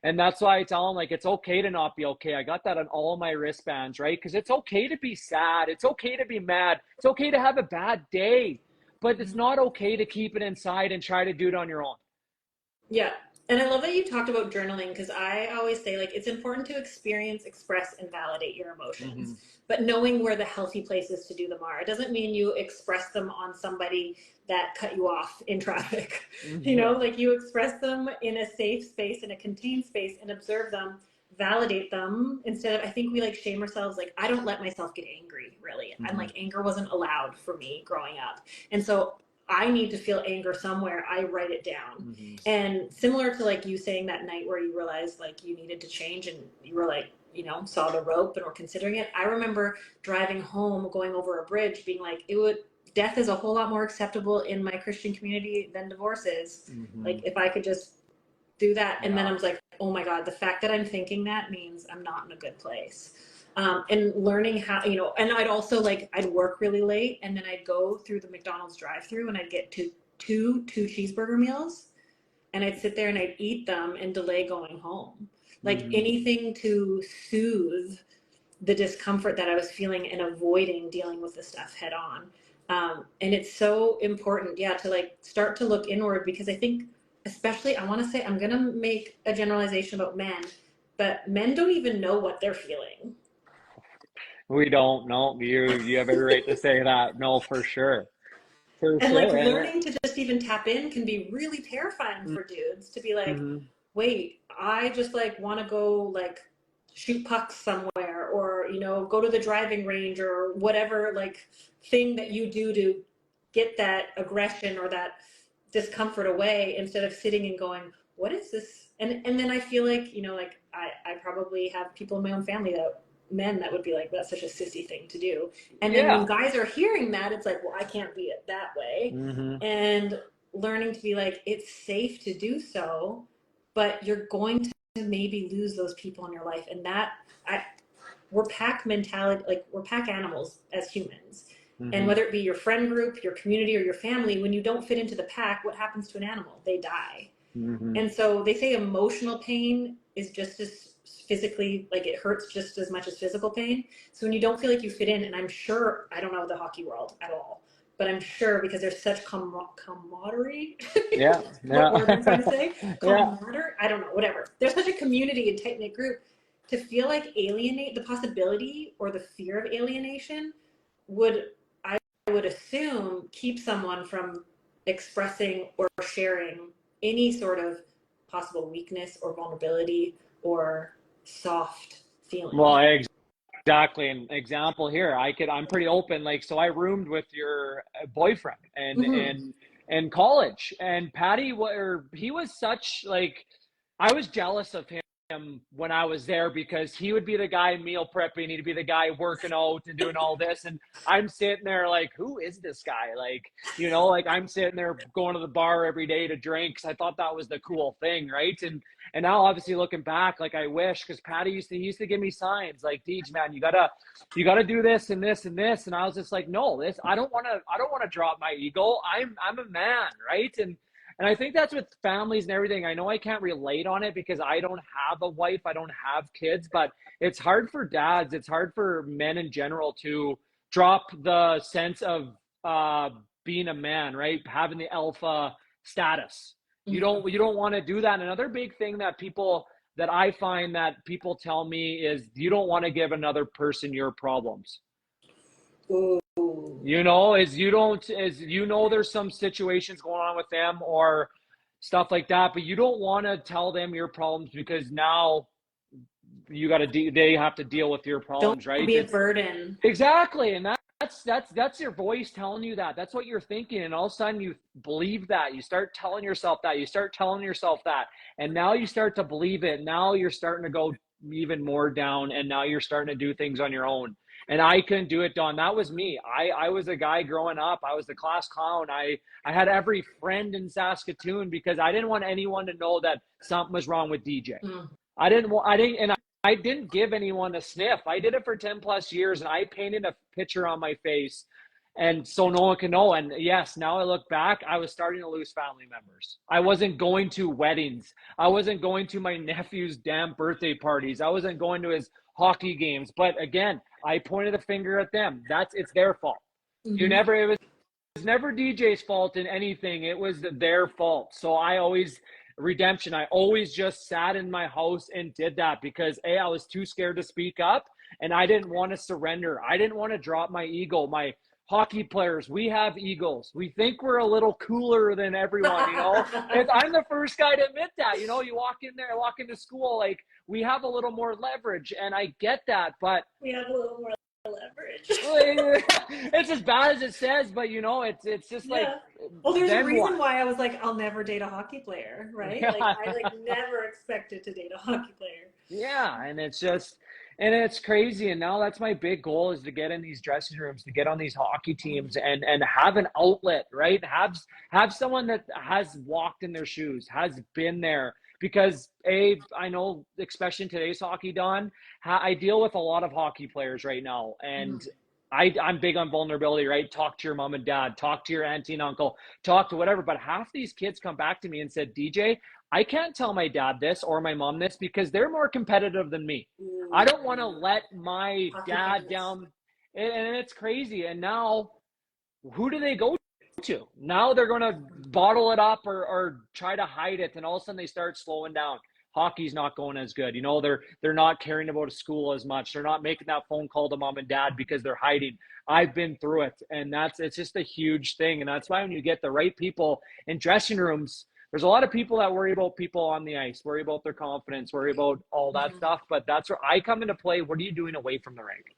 And that's why I tell them, like, it's okay to not be okay. I got that on all my wristbands, right? Because it's okay to be sad. It's okay to be mad. It's okay to have a bad day, but it's not okay to keep it inside and try to do it on your own. Yeah. And I love that you talked about journaling, because I always say, like, it's important to experience, express, and validate your emotions, but knowing where the healthy places to do them are. It doesn't mean you express them on somebody that cut you off in traffic. You know, like, you express them in a safe space, in a contained space, and observe them, validate them, instead of, I think we like shame ourselves. Like, I don't let myself get angry, really. And like, anger wasn't allowed for me growing up. And so I need to feel anger somewhere. I write it down. And similar to like you saying that night where you realized like you needed to change, and you were like, you know, saw the rope and were considering it. I remember driving home, going over a bridge, being like, death is a whole lot more acceptable in my Christian community than divorce is. Like, if I could just do that. And then I was like, oh my God, the fact that I'm thinking that means I'm not in a good place. And learning how, you know, and I'd also like, I'd work really late, and then I'd go through the McDonald's drive-through, and I'd get two cheeseburger meals, and I'd sit there and I'd eat them and delay going home. Like, anything to soothe the discomfort that I was feeling and avoiding dealing with the stuff head on. And it's so important, to like start to look inward, because I think, especially, I want to say, I'm going to make a generalization about men, but men don't even know what they're feeling. We don't know. You have every right to say that. No, for sure. And like, learning to just even tap in can be really terrifying for dudes, to be like, wait, I just like want to go like shoot pucks somewhere, or, you know, go to the driving range, or whatever like thing that you do to get that aggression or that discomfort away, instead of sitting and going, what is this? And then I feel like, you know, like I probably have people in my own family men that would be like, that's such a sissy thing to do. And then when guys are hearing that, it's like, well, I can't be it that way. And learning to be like, it's safe to do so, but you're going to maybe lose those people in your life. And that we're pack mentality, like, we're pack animals as humans. And whether it be your friend group, your community, or your family, when you don't fit into the pack, what happens to an animal? They die. And so they say emotional pain is just as physically, like, it hurts just as much as physical pain. So when you don't feel like you fit in, and I'm sure, I don't know the hockey world at all, but I'm sure, because there's such camaraderie. What word I'm trying to say? Camaraderie? I don't know, whatever. There's such a community and tight-knit group. To feel like the possibility or the fear of alienation I would assume, keep someone from expressing or sharing any sort of possible weakness or vulnerability or soft feeling. Well, exactly. An example here, I'm pretty open. Like, so I roomed with your boyfriend and in college, and Patty, he was such, like, I was jealous of him when I was there, because he would be the guy meal prepping, he'd be the guy working out and doing all this, and I'm sitting there like, who is this guy? Like, you know, like, I'm sitting there going to the bar every day to drink, because I thought that was the cool thing, right? And now, obviously, looking back, like, I wish, because Patty used to give me signs like, Dj, man, you gotta do this and this and this, and I was just like, no, I don't want to drop my ego. I'm a man, right? And I think that's with families and everything. I know I can't relate on it because I don't have a wife, I don't have kids, but it's hard for dads, it's hard for men in general to drop the sense of being a man, right? Having the alpha status. You don't want to do that. And another big thing that I find that people tell me is, you don't want to give another person your problems. Ooh. You know, there's some situations going on with them or stuff like that, but you don't want to tell them your problems, because now they have to deal with your problems, don't right? Be a burden. Exactly. And that's your voice telling you that. That's what you're thinking. And all of a sudden you believe that. You start telling yourself that. And now you start to believe it. Now you're starting to go even more down, and now you're starting to do things on your own. And I couldn't do it, Don. That was me. I was a guy growing up. I was the class clown. I had every friend in Saskatoon because I didn't want anyone to know that something was wrong with DJ. I didn't give anyone a sniff. I did it for 10 plus years, and I painted a picture on my face, and so no one can know. And yes, now I look back, I was starting to lose family members. I wasn't going to weddings. I wasn't going to my nephew's damn birthday parties. I wasn't going to his hockey games. But again, I pointed a finger at them. It's their fault. It was never DJ's fault in anything. It was their fault. So I always just sat in my house and did that because I was too scared to speak up, and I didn't want to surrender. I didn't want to drop my ego. My hockey players, we have egos. We think we're a little cooler than everyone, And I'm the first guy to admit that. You walk into school, like, we have a little more leverage, and I get that, but we have a little more leverage. It's as bad as it says, but it's just like, well, there's a reason why I was like, I'll never date a hockey player, right? Yeah. Like, I never expected to date a hockey player. Yeah, and it's crazy. And now that's my big goal, is to get in these dressing rooms, to get on these hockey teams, and have an outlet, right? Have someone that has walked in their shoes, has been there. Because I know, especially in today's hockey, Don, I deal with a lot of hockey players right now, and I'm big on vulnerability, right? Talk to your mom and dad, talk to your auntie and uncle, talk to whatever. But half these kids come back to me and said, DJ, I can't tell my dad this or my mom this because they're more competitive than me. I don't want to let my dad down. And it's crazy. And now, who do they go to? Now they're going to bottle it up or try to hide it, and all of a sudden they start slowing down. Hockey's not going as good. They're not caring about school as much. They're not making that phone call to mom and dad because they're hiding. I've been through it, and it's just a huge thing. And that's why when you get the right people in dressing rooms, there's a lot of people that worry about people on the ice, worry about their confidence, worry about all that stuff. But that's where I come into play. What are you doing away from the rink?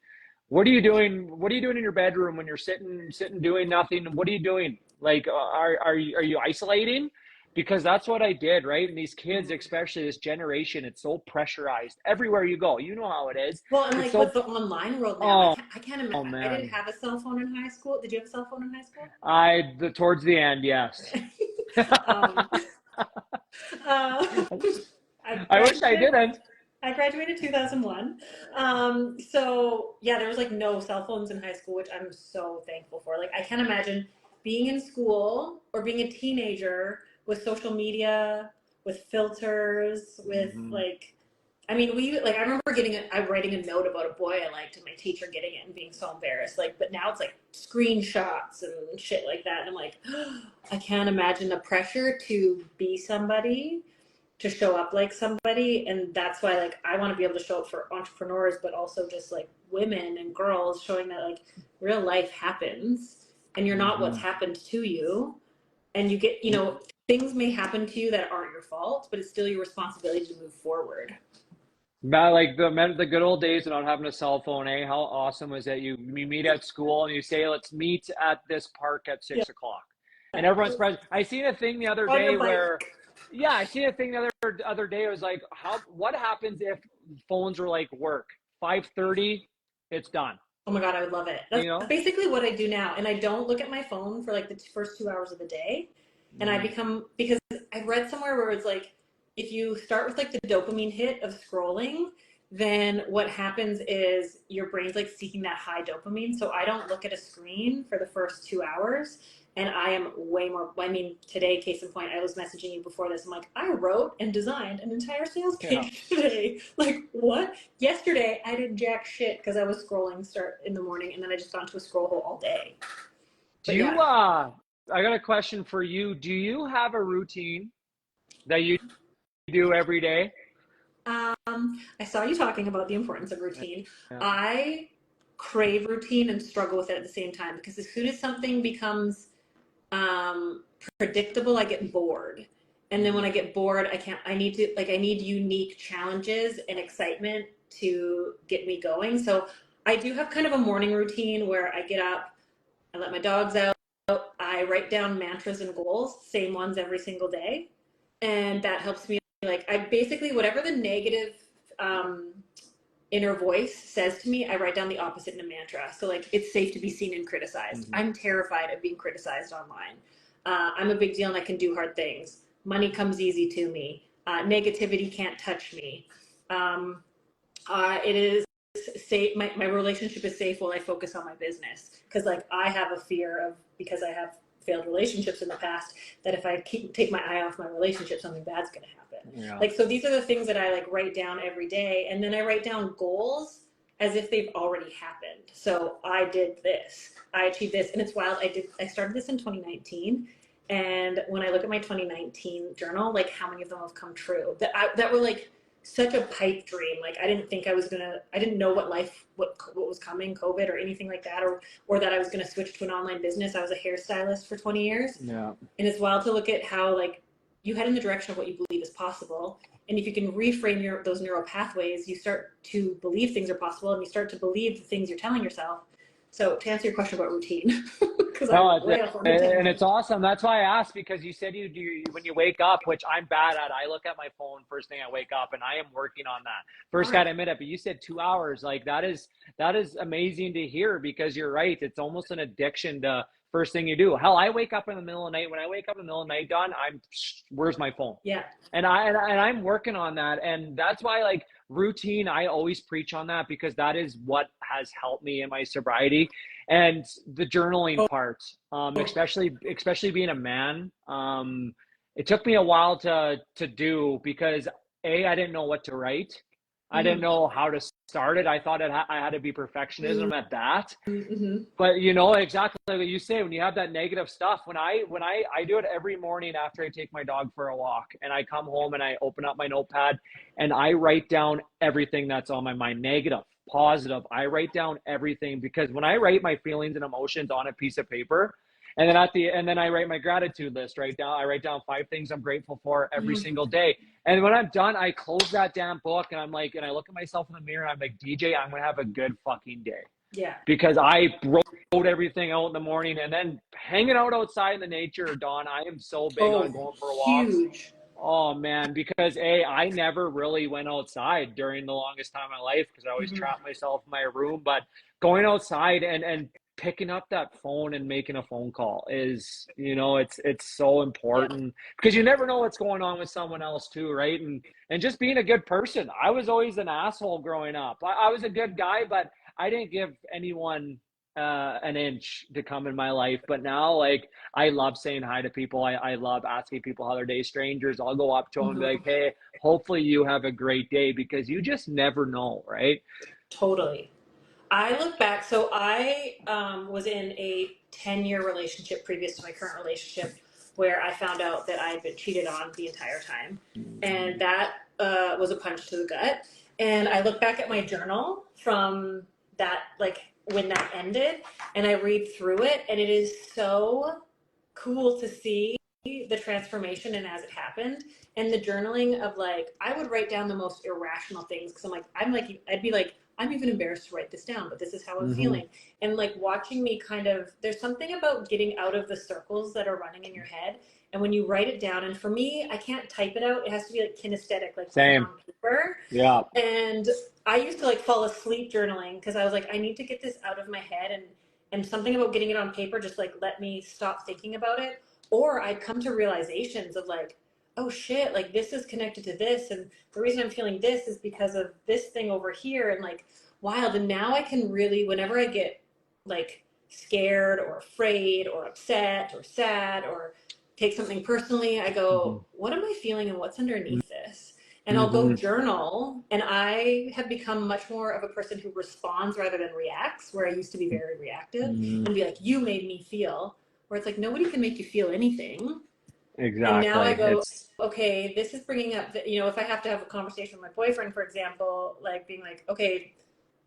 What are you doing? What are you doing in your bedroom when you're sitting doing nothing? What are you doing? Like, are you isolating? Because that's what I did, right? And these kids, especially this generation, it's so pressurized everywhere you go. You know how it is. Well, and it's with the online world now, I can't imagine. I didn't have a cell phone in high school. Did you have a cell phone in high school? Towards the end, yes. I wish I didn't. I graduated 2001. So yeah, there was like no cell phones in high school, which I'm so thankful for. Like, I can't imagine being in school or being a teenager with social media, with filters, with I remember writing a note about a boy I liked, and my teacher getting it and being so embarrassed. Like, but now it's like screenshots and shit like that. And I'm like, I can't imagine the pressure to be somebody, to show up like somebody. And that's why, like, I want to be able to show up for entrepreneurs, but also just like women and girls, showing that like real life happens and you're not what's happened to you. And you get, things may happen to you that aren't your fault, but it's still your responsibility to move forward. Like the good old days of not having a cell phone, eh? How awesome was that? You meet at school and you say, let's meet at this park at 6 o'clock. And everyone's present. I seen a thing the other day where, I seen a thing the other day. It was like, what happens if phones were like work? 5:30, it's done. Oh my God, I would love it. That's basically what I do now. And I don't look at my phone for like the first 2 hours of the day. And because I read somewhere where it's like, if you start with like the dopamine hit of scrolling, then what happens is your brain's like seeking that high dopamine. So I don't look at a screen for the first 2 hours. And I am way more, today, case in point, I was messaging you before this. I'm like, I wrote and designed an entire sales page today. Like, what? Yesterday, I did jack shit because I was scrolling in the morning, and then I just got into a scroll hole all day. I got a question for you. Do you have a routine that you do every day? I saw you talking about the importance of routine. Yeah. I crave routine and struggle with it at the same time, because as soon as something becomes predictable, I get bored. And then when I get bored, I need unique challenges and excitement to get me going. So I do have kind of a morning routine where I get up, I let my dogs out, I write down mantras and goals, same ones every single day. And that helps me. Like, I basically, whatever the negative inner voice says to me, I write down the opposite in a mantra. So like, it's safe to be seen and criticized. I'm terrified of being criticized online. I'm a big deal and I can do hard things. Money comes easy to me. Negativity can't touch me. It is safe. My relationship is safe while I focus on my business. Cause like I have a fear of, because I have failed relationships in the past, that if I take my eye off my relationship, something bad's going to happen. Yeah. Like, so these are the things that I like write down every day. And then I write down goals as if they've already happened. So I did this, I achieved this. And it's wild. I started this in 2019. And when I look at my 2019 journal, like how many of them have come true that were like such a pipe dream. Like I didn't think I didn't know what was coming, COVID or anything like that, or that I was going to switch to an online business. I was a hairstylist for 20 years. Yeah. And it's wild to look at how like you head in the direction of what you believe is possible. And if you can reframe those neural pathways, you start to believe things are possible and you start to believe the things you're telling yourself. So to answer your question about routine, and it's awesome. That's why I asked, because you said you do when you wake up, which I'm bad at. I look at my phone first thing I wake up, and I am working on that. First, gotta admit it. But you said 2 hours. Like that is amazing to hear, because you're right. It's almost an addiction to first thing you do. Hell, I wake up in the middle of the night. When I wake up in the middle of the night, Dawn, where's my phone? Yeah. And I'm working on that, and that's why like routine, I always preach on that, because that is what has helped me in my sobriety. And the journaling part, especially being a man, it took me a while to do, because I didn't know what to write. I didn't know how to start it. I thought I had to be perfectionism at that. But you know, exactly like you say, when you have that negative stuff, when I do it every morning after I take my dog for a walk, and I come home and I open up my notepad and I write down everything that's on my mind, negative, positive. I write down everything, because when I write my feelings and emotions on a piece of paper, and then I write my gratitude list right down. I write down 5 things I'm grateful for every single day. And when I'm done, I close that damn book, and I'm like, and I look at myself in the mirror and I'm like, DJ, I'm going to have a good fucking day. Yeah. Because I wrote everything out in the morning, and then hanging out outside in the nature, Dawn, I am so big on going for walks. Huge. Oh man, because I never really went outside during the longest time of my life, because I always trapped myself in my room. But going outside and picking up that phone and making a phone call is, you know, it's so important, because you never know what's going on with someone else too, right? And just being a good person. I was always an asshole growing up. I was a good guy, but I didn't give anyone an inch to come in my life. But now, like, I love saying hi to people. I love asking people how their day. Strangers, I'll go up to them and be like, hey, hopefully you have a great day, because you just never know, right? Totally. I look back, so I was in a 10-year relationship previous to my current relationship, where I found out that I had been cheated on the entire time. And that was a punch to the gut. And I look back at my journal from that, like when that ended, and I read through it, and it is so cool to see the transformation and as it happened. And the journaling of like, I would write down the most irrational things, because I'd be like, I'm even embarrassed to write this down, but this is how I'm feeling. And like watching me there's something about getting out of the circles that are running in your head. And when you write it down, and for me, I can't type it out. It has to be like kinesthetic, like same on paper. Yeah. And I used to like fall asleep journaling, because I was like, I need to get this out of my head. And something about getting it on paper just like let me stop thinking about it. Or I'd come to realizations of like, oh shit, like this is connected to this, and the reason I'm feeling this is because of this thing over here, and like wild. And now I can really, whenever I get like scared or afraid or upset or sad or take something personally, I go, what am I feeling and what's underneath this? And I'll go journal, and I have become much more of a person who responds rather than reacts, where I used to be very reactive and be like, you made me feel, where it's like, nobody can make you feel anything. Exactly. And now I go, okay, this is bringing up, if I have to have a conversation with my boyfriend, for example, like being like, okay,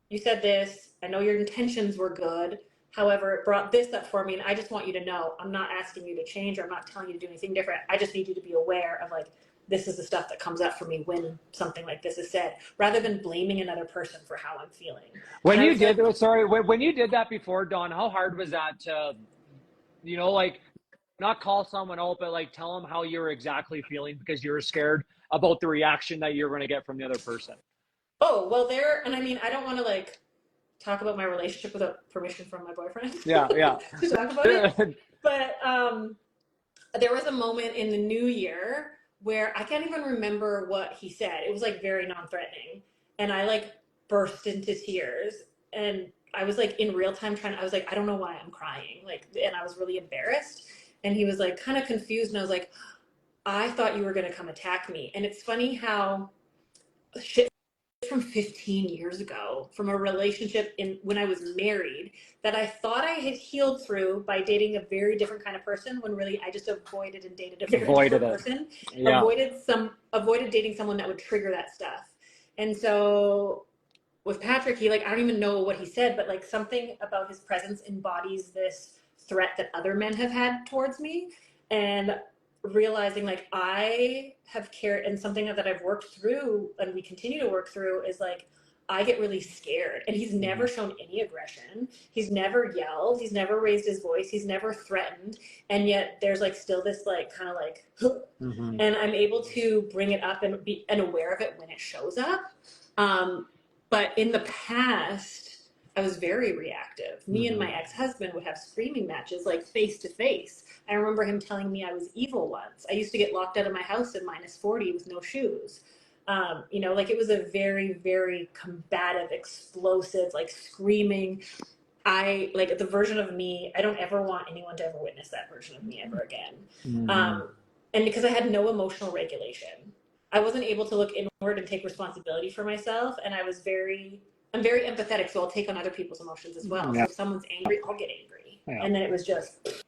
you said this, I know your intentions were good. However, it brought this up for me, and I just want you to know, I'm not asking you to change, or I'm not telling you to do anything different. I just need you to be aware of like, this is the stuff that comes up for me when something like this is said, rather than blaming another person for how I'm feeling. When you did that before, Dawn, how hard was that to, like, not call someone out, but like tell them how you're exactly feeling, because you're scared about the reaction that you're going to get from the other person? Oh, well, and I mean, I don't want to like talk about my relationship without permission from my boyfriend. Yeah, yeah. To talk about it. But there was a moment in the new year where I can't even remember what he said. It was like very non-threatening. And I like burst into tears. And I was like in real time I was like, I don't know why I'm crying. Like, and I was really embarrassed. And he was like kind of confused. And I was like, I thought you were going to come attack me. And it's funny how shit from 15 years ago, from a relationship when I was married, that I thought I had healed through by dating a very different kind of person, when really I just avoided and dated a very different person. Yeah. Avoided dating someone that would trigger that stuff. And so with Patrick, he like, I don't even know what he said, but like something about his presence embodies this threat that other men have had towards me. And realizing like I have cared, and something that I've worked through and we continue to work through is like, I get really scared, and he's never shown any aggression. He's never yelled. He's never raised his voice. He's never threatened. And yet there's like still this like kind of like, and I'm able to bring it up and be aware of it when it shows up. But in the past, I was very reactive. Me and my ex-husband would have screaming matches, like face to face. I remember him telling me I was evil once. I used to get locked out of my house at -40 with no shoes. You know, like it was a very, very combative, explosive, like screaming. I like the version of me. I don't ever want anyone to ever witness that version of me ever again. And because I had no emotional regulation, I wasn't able to look inward and take responsibility for myself. And I'm very empathetic, so I'll take on other people's emotions as well. So if someone's angry, I'll get angry. And then it was just,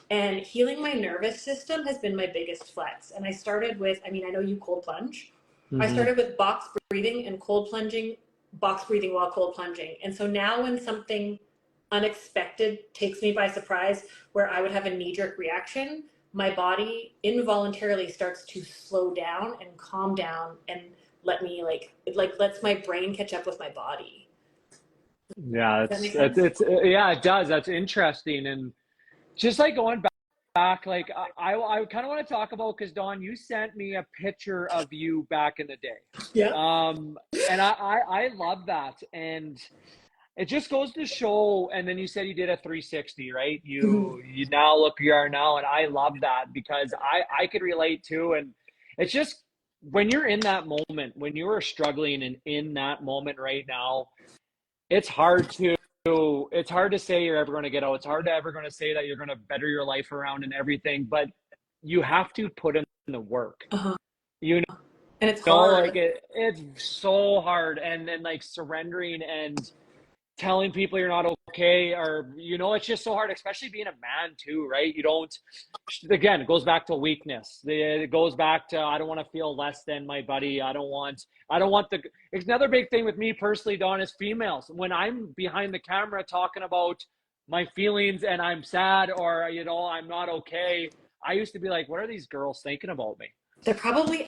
and healing my nervous system has been my biggest flex. And I started with, I mean, I know you cold plunge. I started with box breathing and cold plunging, box breathing while cold plunging. And so now when something unexpected takes me by surprise, where I would have a knee-jerk reaction, my body involuntarily starts to slow down and calm down and let me lets my brain catch up with my body. Yeah, yeah, it does. That's interesting. And just like going back, like I kind of want to talk about, because Dawn, you sent me a picture of you back in the day. Yeah. And I love that. And it just goes to show, and then you said you did a 360, right? You now look who you are now, and I love that, because I could relate to. And it's just, when you're in that moment, when you are struggling and in that moment right now, it's hard to say you're ever going to get out. It's hard to ever going to say that you're going to better your life around and everything, but you have to put in the work. You know, and it's hard. Like it's so hard. And then like surrendering and telling people you're not okay, or, you know, it's just so hard, especially being a man too, right? You don't, again, it goes back to weakness. It goes back to, I don't want to feel less than my buddy. I don't want it's another big thing with me personally, Dawn, is females. When I'm behind the camera talking about my feelings and I'm sad, or, you know, I'm not okay, I used to be like, what are these girls thinking about me? They're probably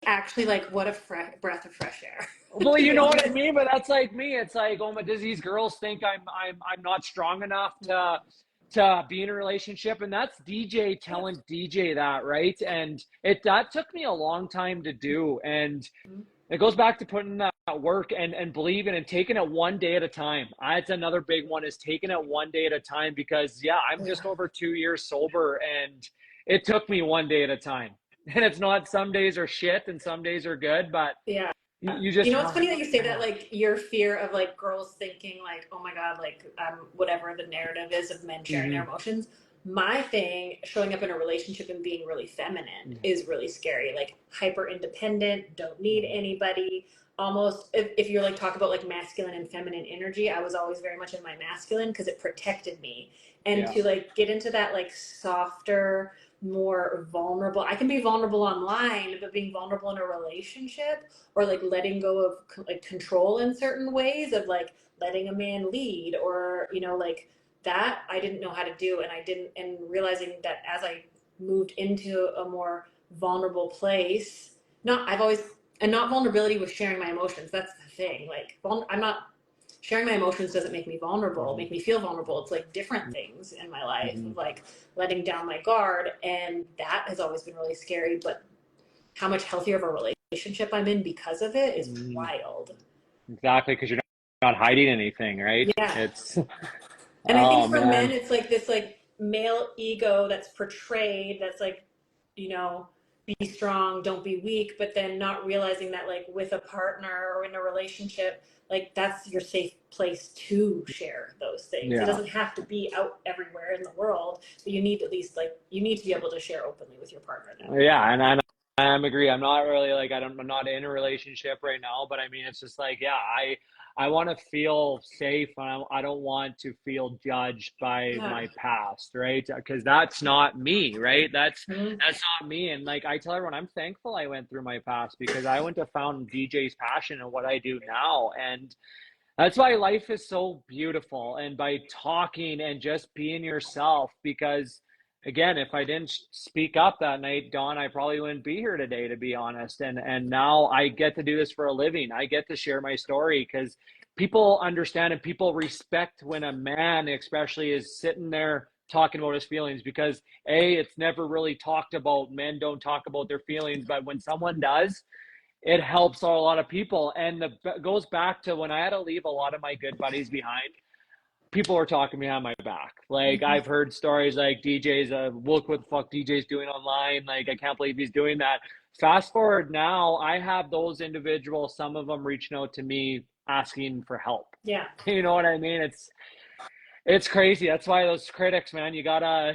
actually like, what a breath of fresh air. Well, you know what I mean, but that's like me. It's like, oh my, does these girls think I'm not strong enough to be in a relationship? And that's DJ telling DJ that, right? And that took me a long time to do. And it goes back to putting that work and believing and taking it one day at a time. That's another big one, is taking it one day at a time, because I'm just over 2 years sober, and it took me one day at a time. And it's not, some days are shit and some days are good, but you just, you know, it's funny that you say that, like your fear of like girls thinking like, oh my God, like whatever the narrative is of men sharing their emotions. My thing, showing up in a relationship and being really feminine is really scary. Like hyper independent, don't need anybody. Almost, if you're like talk about like masculine and feminine energy, I was always very much in my masculine because it protected me. And to like get into that like softer, more vulnerable, I can be vulnerable online, but being vulnerable in a relationship, or like letting go of like control in certain ways, of like letting a man lead, or, you know, like that I didn't know how to do. And realizing that as I moved into a more vulnerable place, not vulnerability with sharing my emotions. That's the thing. Like I'm not, sharing my emotions doesn't make me vulnerable, make me feel vulnerable. It's like different things in my life, of like letting down my guard. And that has always been really scary, but how much healthier of a relationship relationship I'm in because of it is wild. Exactly, because you're not hiding anything, right? Yeah. It's And I think oh for man. men, it's like this like male ego that's portrayed that's like, you know, be strong, don't be weak, but then not realizing that like with a partner or in a relationship, like that's your safe place to share those things. It Yeah. doesn't have to be out everywhere in the world, but you need at least like you need to be able to share openly with your partner now. Yeah, and I agree. I'm not really like I'm not in a relationship right now, but I mean it's just like yeah, I want to feel safe. And I don't want to feel judged by Yeah. my past, right? Because that's not me, right? That's Mhm. not me. And like I tell everyone, I'm thankful I went through my past because I went to found DJ's passion and what I do now, and that's why life is so beautiful. And by talking and just being yourself, because again, if I didn't speak up that night, Dawn, I probably wouldn't be here today, to be honest. And now I get to do this for a living. I get to share my story because people understand and people respect when a man, especially, is sitting there talking about his feelings because it's never really talked about. Men don't talk about their feelings, but when someone does, it helps a lot of people. And goes back to when I had to leave a lot of my good buddies behind. People were talking behind my back. Like I've heard stories like DJ's look what the fuck DJ's doing online. Like I can't believe he's doing that. Fast forward now, I have those individuals, some of them reaching out to me asking for help. Yeah. You know what I mean? It's crazy. That's why those critics, man, you gotta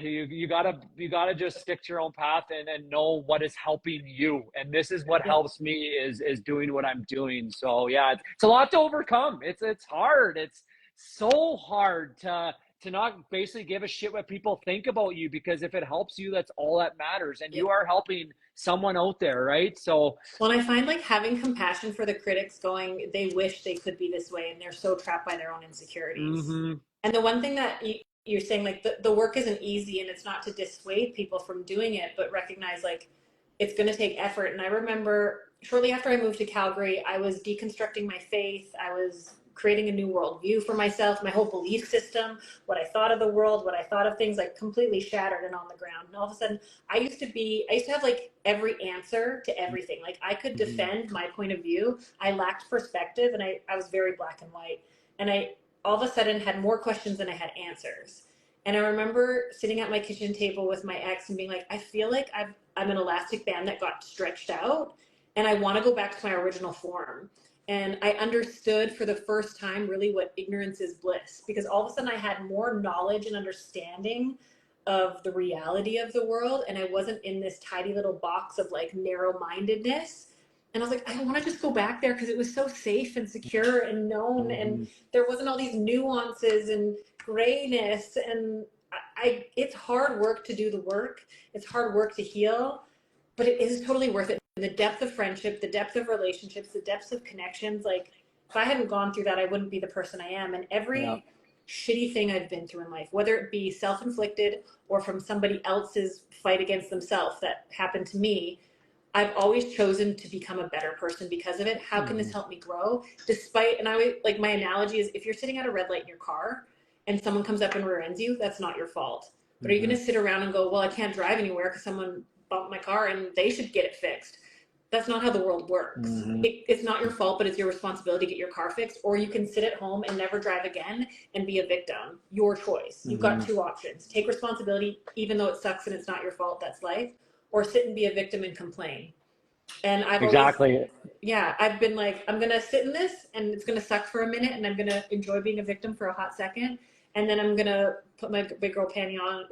just stick to your own path and know what is helping you. And this is what helps me is doing what I'm doing. So yeah, it's a lot to overcome. It's hard. It's so hard to not basically give a shit what people think about you, because if it helps you, that's all that matters. And you are helping someone out there, right? So well, I find like having compassion for the critics going, they wish they could be this way and they're so trapped by their own insecurities. And the one thing that you're saying, like the work isn't easy and it's not to dissuade people from doing it, but recognize like it's going to take effort. And I remember shortly after I moved to Calgary, I was deconstructing my faith. I was creating a new worldview for myself, my whole belief system, what I thought of the world, what I thought of things, like completely shattered and on the ground. And all of a sudden I used to have like every answer to everything. Like I could defend my point of view. I lacked perspective and I was very black and white. And I all of a sudden had more questions than I had answers. And I remember sitting at my kitchen table with my ex and being like, I feel like I'm an elastic band that got stretched out and I want to go back to my original form. And I understood for the first time really what ignorance is bliss, because all of a sudden I had more knowledge and understanding of the reality of the world. And I wasn't in this tidy little box of like narrow-mindedness. And I was like, I want to just go back there because it was so safe and secure and known. And there wasn't all these nuances and grayness. And it's hard work to do the work. It's hard work to heal, but it is totally worth it. The depth of friendship, the depth of relationships, the depths of connections. Like if I hadn't gone through that, I wouldn't be the person I am. And every shitty thing I've been through in life, whether it be self-inflicted or from somebody else's fight against themselves that happened to me, I've always chosen to become a better person because of it. How can this help me grow? And I always, like my analogy is if you're sitting at a red light in your car and someone comes up and rear ends you, that's not your fault. But are you going to sit around and go, well, I can't drive anywhere because someone bumped my car and they should get it fixed? That's not how the world works. It's not your fault, but it's your responsibility to get your car fixed. Or you can sit at home and never drive again and be a victim. Your choice. You've got two options. Take responsibility, even though it sucks and it's not your fault, that's life. Or sit and be a victim and complain. And I've I've been like, I'm going to sit in this and it's going to suck for a minute and I'm going to enjoy being a victim for a hot second. And then I'm going to put my big girl panties on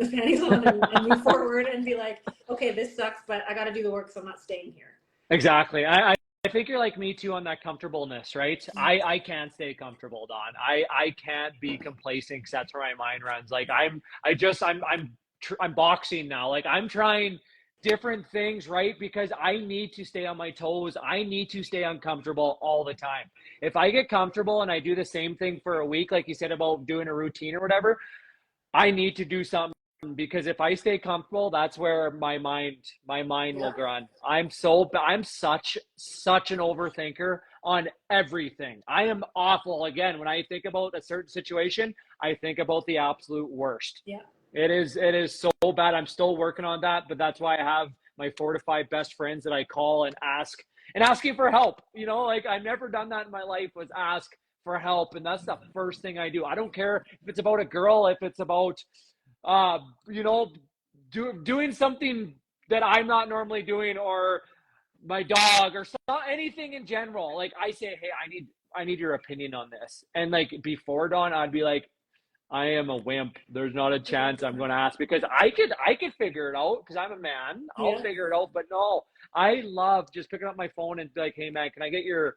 and move forward and be like, okay, this sucks, but I got to do the work so I'm not staying here. Exactly. I think you're like me too on that comfortableness, right? I can't stay comfortable, Don. I can't be complacent because that's where my mind runs. Like I'm boxing now. Like I'm trying different things, right? Because I need to stay on my toes. I need to stay uncomfortable all the time. If I get comfortable and I do the same thing for a week, like you said about doing a routine or whatever, I need to do something. Because if I stay comfortable, that's where my mind will run. I'm such an overthinker on everything. I am awful. Again, when I think about a certain situation, I think about the absolute worst. Yeah. It is so bad. I'm still working on that, but that's why I have my 4 to 5 best friends that I call and ask and asking for help. You know, like I've never done that in my life, was ask for help. And that's the first thing I do. I don't care if it's about a girl, if it's about, you know, doing something that I'm not normally doing, or my dog, or anything in general. Like I say, hey, I need your opinion on this. And like before, Dawn, I'd be like, I am a wimp. There's not a chance I'm going to ask, because I could figure it out because I'm a man. I'll figure it out. But no, I love just picking up my phone and be like, hey man, can I get your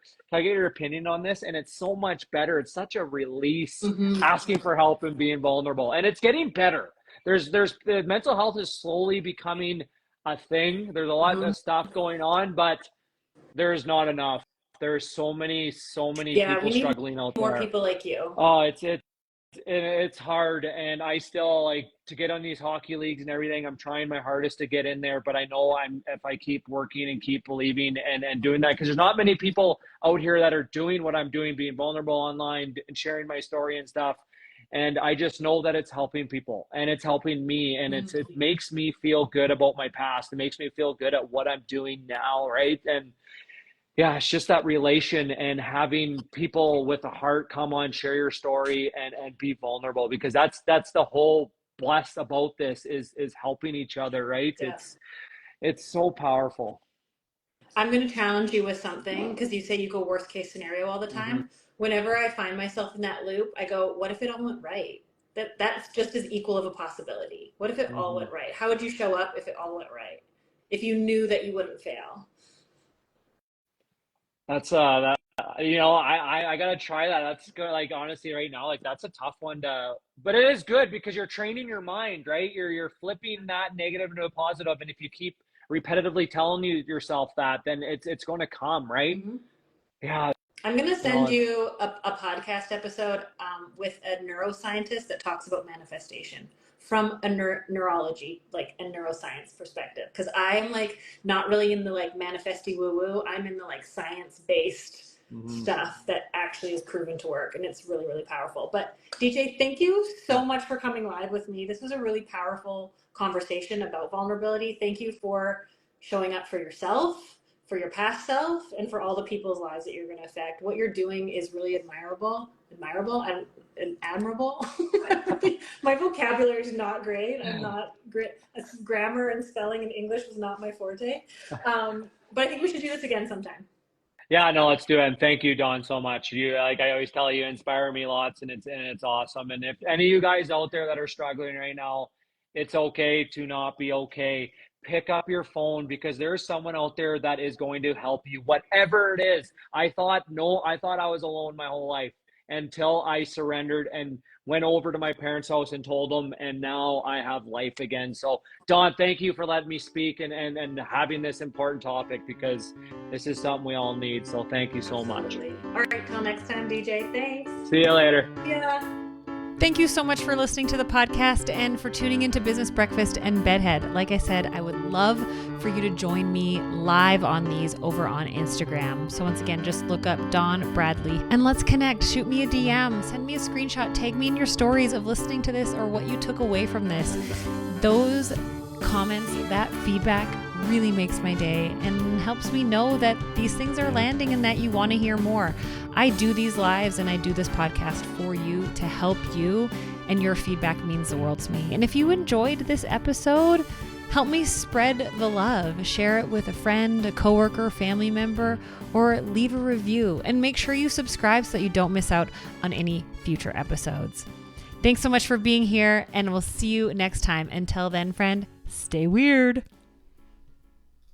opinion on this? And it's so much better. It's such a release, asking for help and being vulnerable. And it's getting better. There's the mental health is slowly becoming a thing. There's a lot of stuff going on, but there's not enough. There's so many people struggling out there. More people like you. Oh, it's hard, and I still like to get on these hockey leagues and everything. I'm trying my hardest to get in there, but I know if I keep working and keep believing and doing that, because there's not many people out here that are doing what I'm doing, being vulnerable online and sharing my story and stuff. And I just know that it's helping people, and it's helping me, and it makes me feel good about my past. It makes me feel good at what I'm doing now, right? And yeah, it's just that relation and having people with a heart come on, share your story and be vulnerable, because that's the whole blessed about this is helping each other, right? Yeah. It's so powerful. I'm going to challenge you with something, because you say you go worst case scenario all the time. Whenever I find myself in that loop, I go, what if it all went right? That's just as equal of a possibility. What if it all went right? How would you show up if it all went right? If you knew that you wouldn't fail? That's that, you know, I gotta try that. That's good. Like honestly, right now, like that's a tough one but it is good because you're training your mind, right? You're flipping that negative into a positive, and if you keep repetitively telling yourself that, then it's going to come, right? Yeah. I'm going to send you a podcast episode with a neuroscientist that talks about manifestation from a neurology, like a neuroscience perspective. Because I'm like not really in the like manifesty woo-woo. I'm in the like science-based stuff that actually is proven to work. And it's really, really powerful. But DJ, thank you so much for coming live with me. This was a really powerful conversation about vulnerability. Thank you for showing up for yourself, for your past self, and for all the people's lives that you're going to affect. What you're doing is really admirable and admirable. My vocabulary is not great. I'm not great. Grammar and spelling in English was not my forte. But I think we should do this again sometime. Yeah, no, let's do it. And thank you, Dawn, so much. You, like I always tell you, inspire me lots, and it's awesome. And if any of you guys out there that are struggling right now, it's okay to not be okay. Pick up your phone, because there's someone out there that is going to help you, whatever it is. I thought I was alone my whole life until I surrendered and went over to my parents' house and told them, and now I have life again. So Dawn, thank you for letting me speak and having this important topic, because this is something we all need. So thank you so much. All right, till next time, DJ. Thanks. See you later. Yeah. Thank you so much for listening to the podcast and for tuning into Business Breakfast and Bedhead. Like I said, I would love for you to join me live on these over on Instagram. So once again, just look up Dawn Bradley and let's connect. Shoot me a DM, send me a screenshot, tag me in your stories of listening to this or what you took away from this. Those comments, that feedback really makes my day and helps me know that these things are landing and that you want to hear more. I do these lives and I do this podcast for you to help you, and your feedback means the world to me. And if you enjoyed this episode, help me spread the love. Share it with a friend, a coworker, family member, or leave a review. And make sure you subscribe so that you don't miss out on any future episodes. Thanks so much for being here, and we'll see you next time. Until then, friend, stay weird.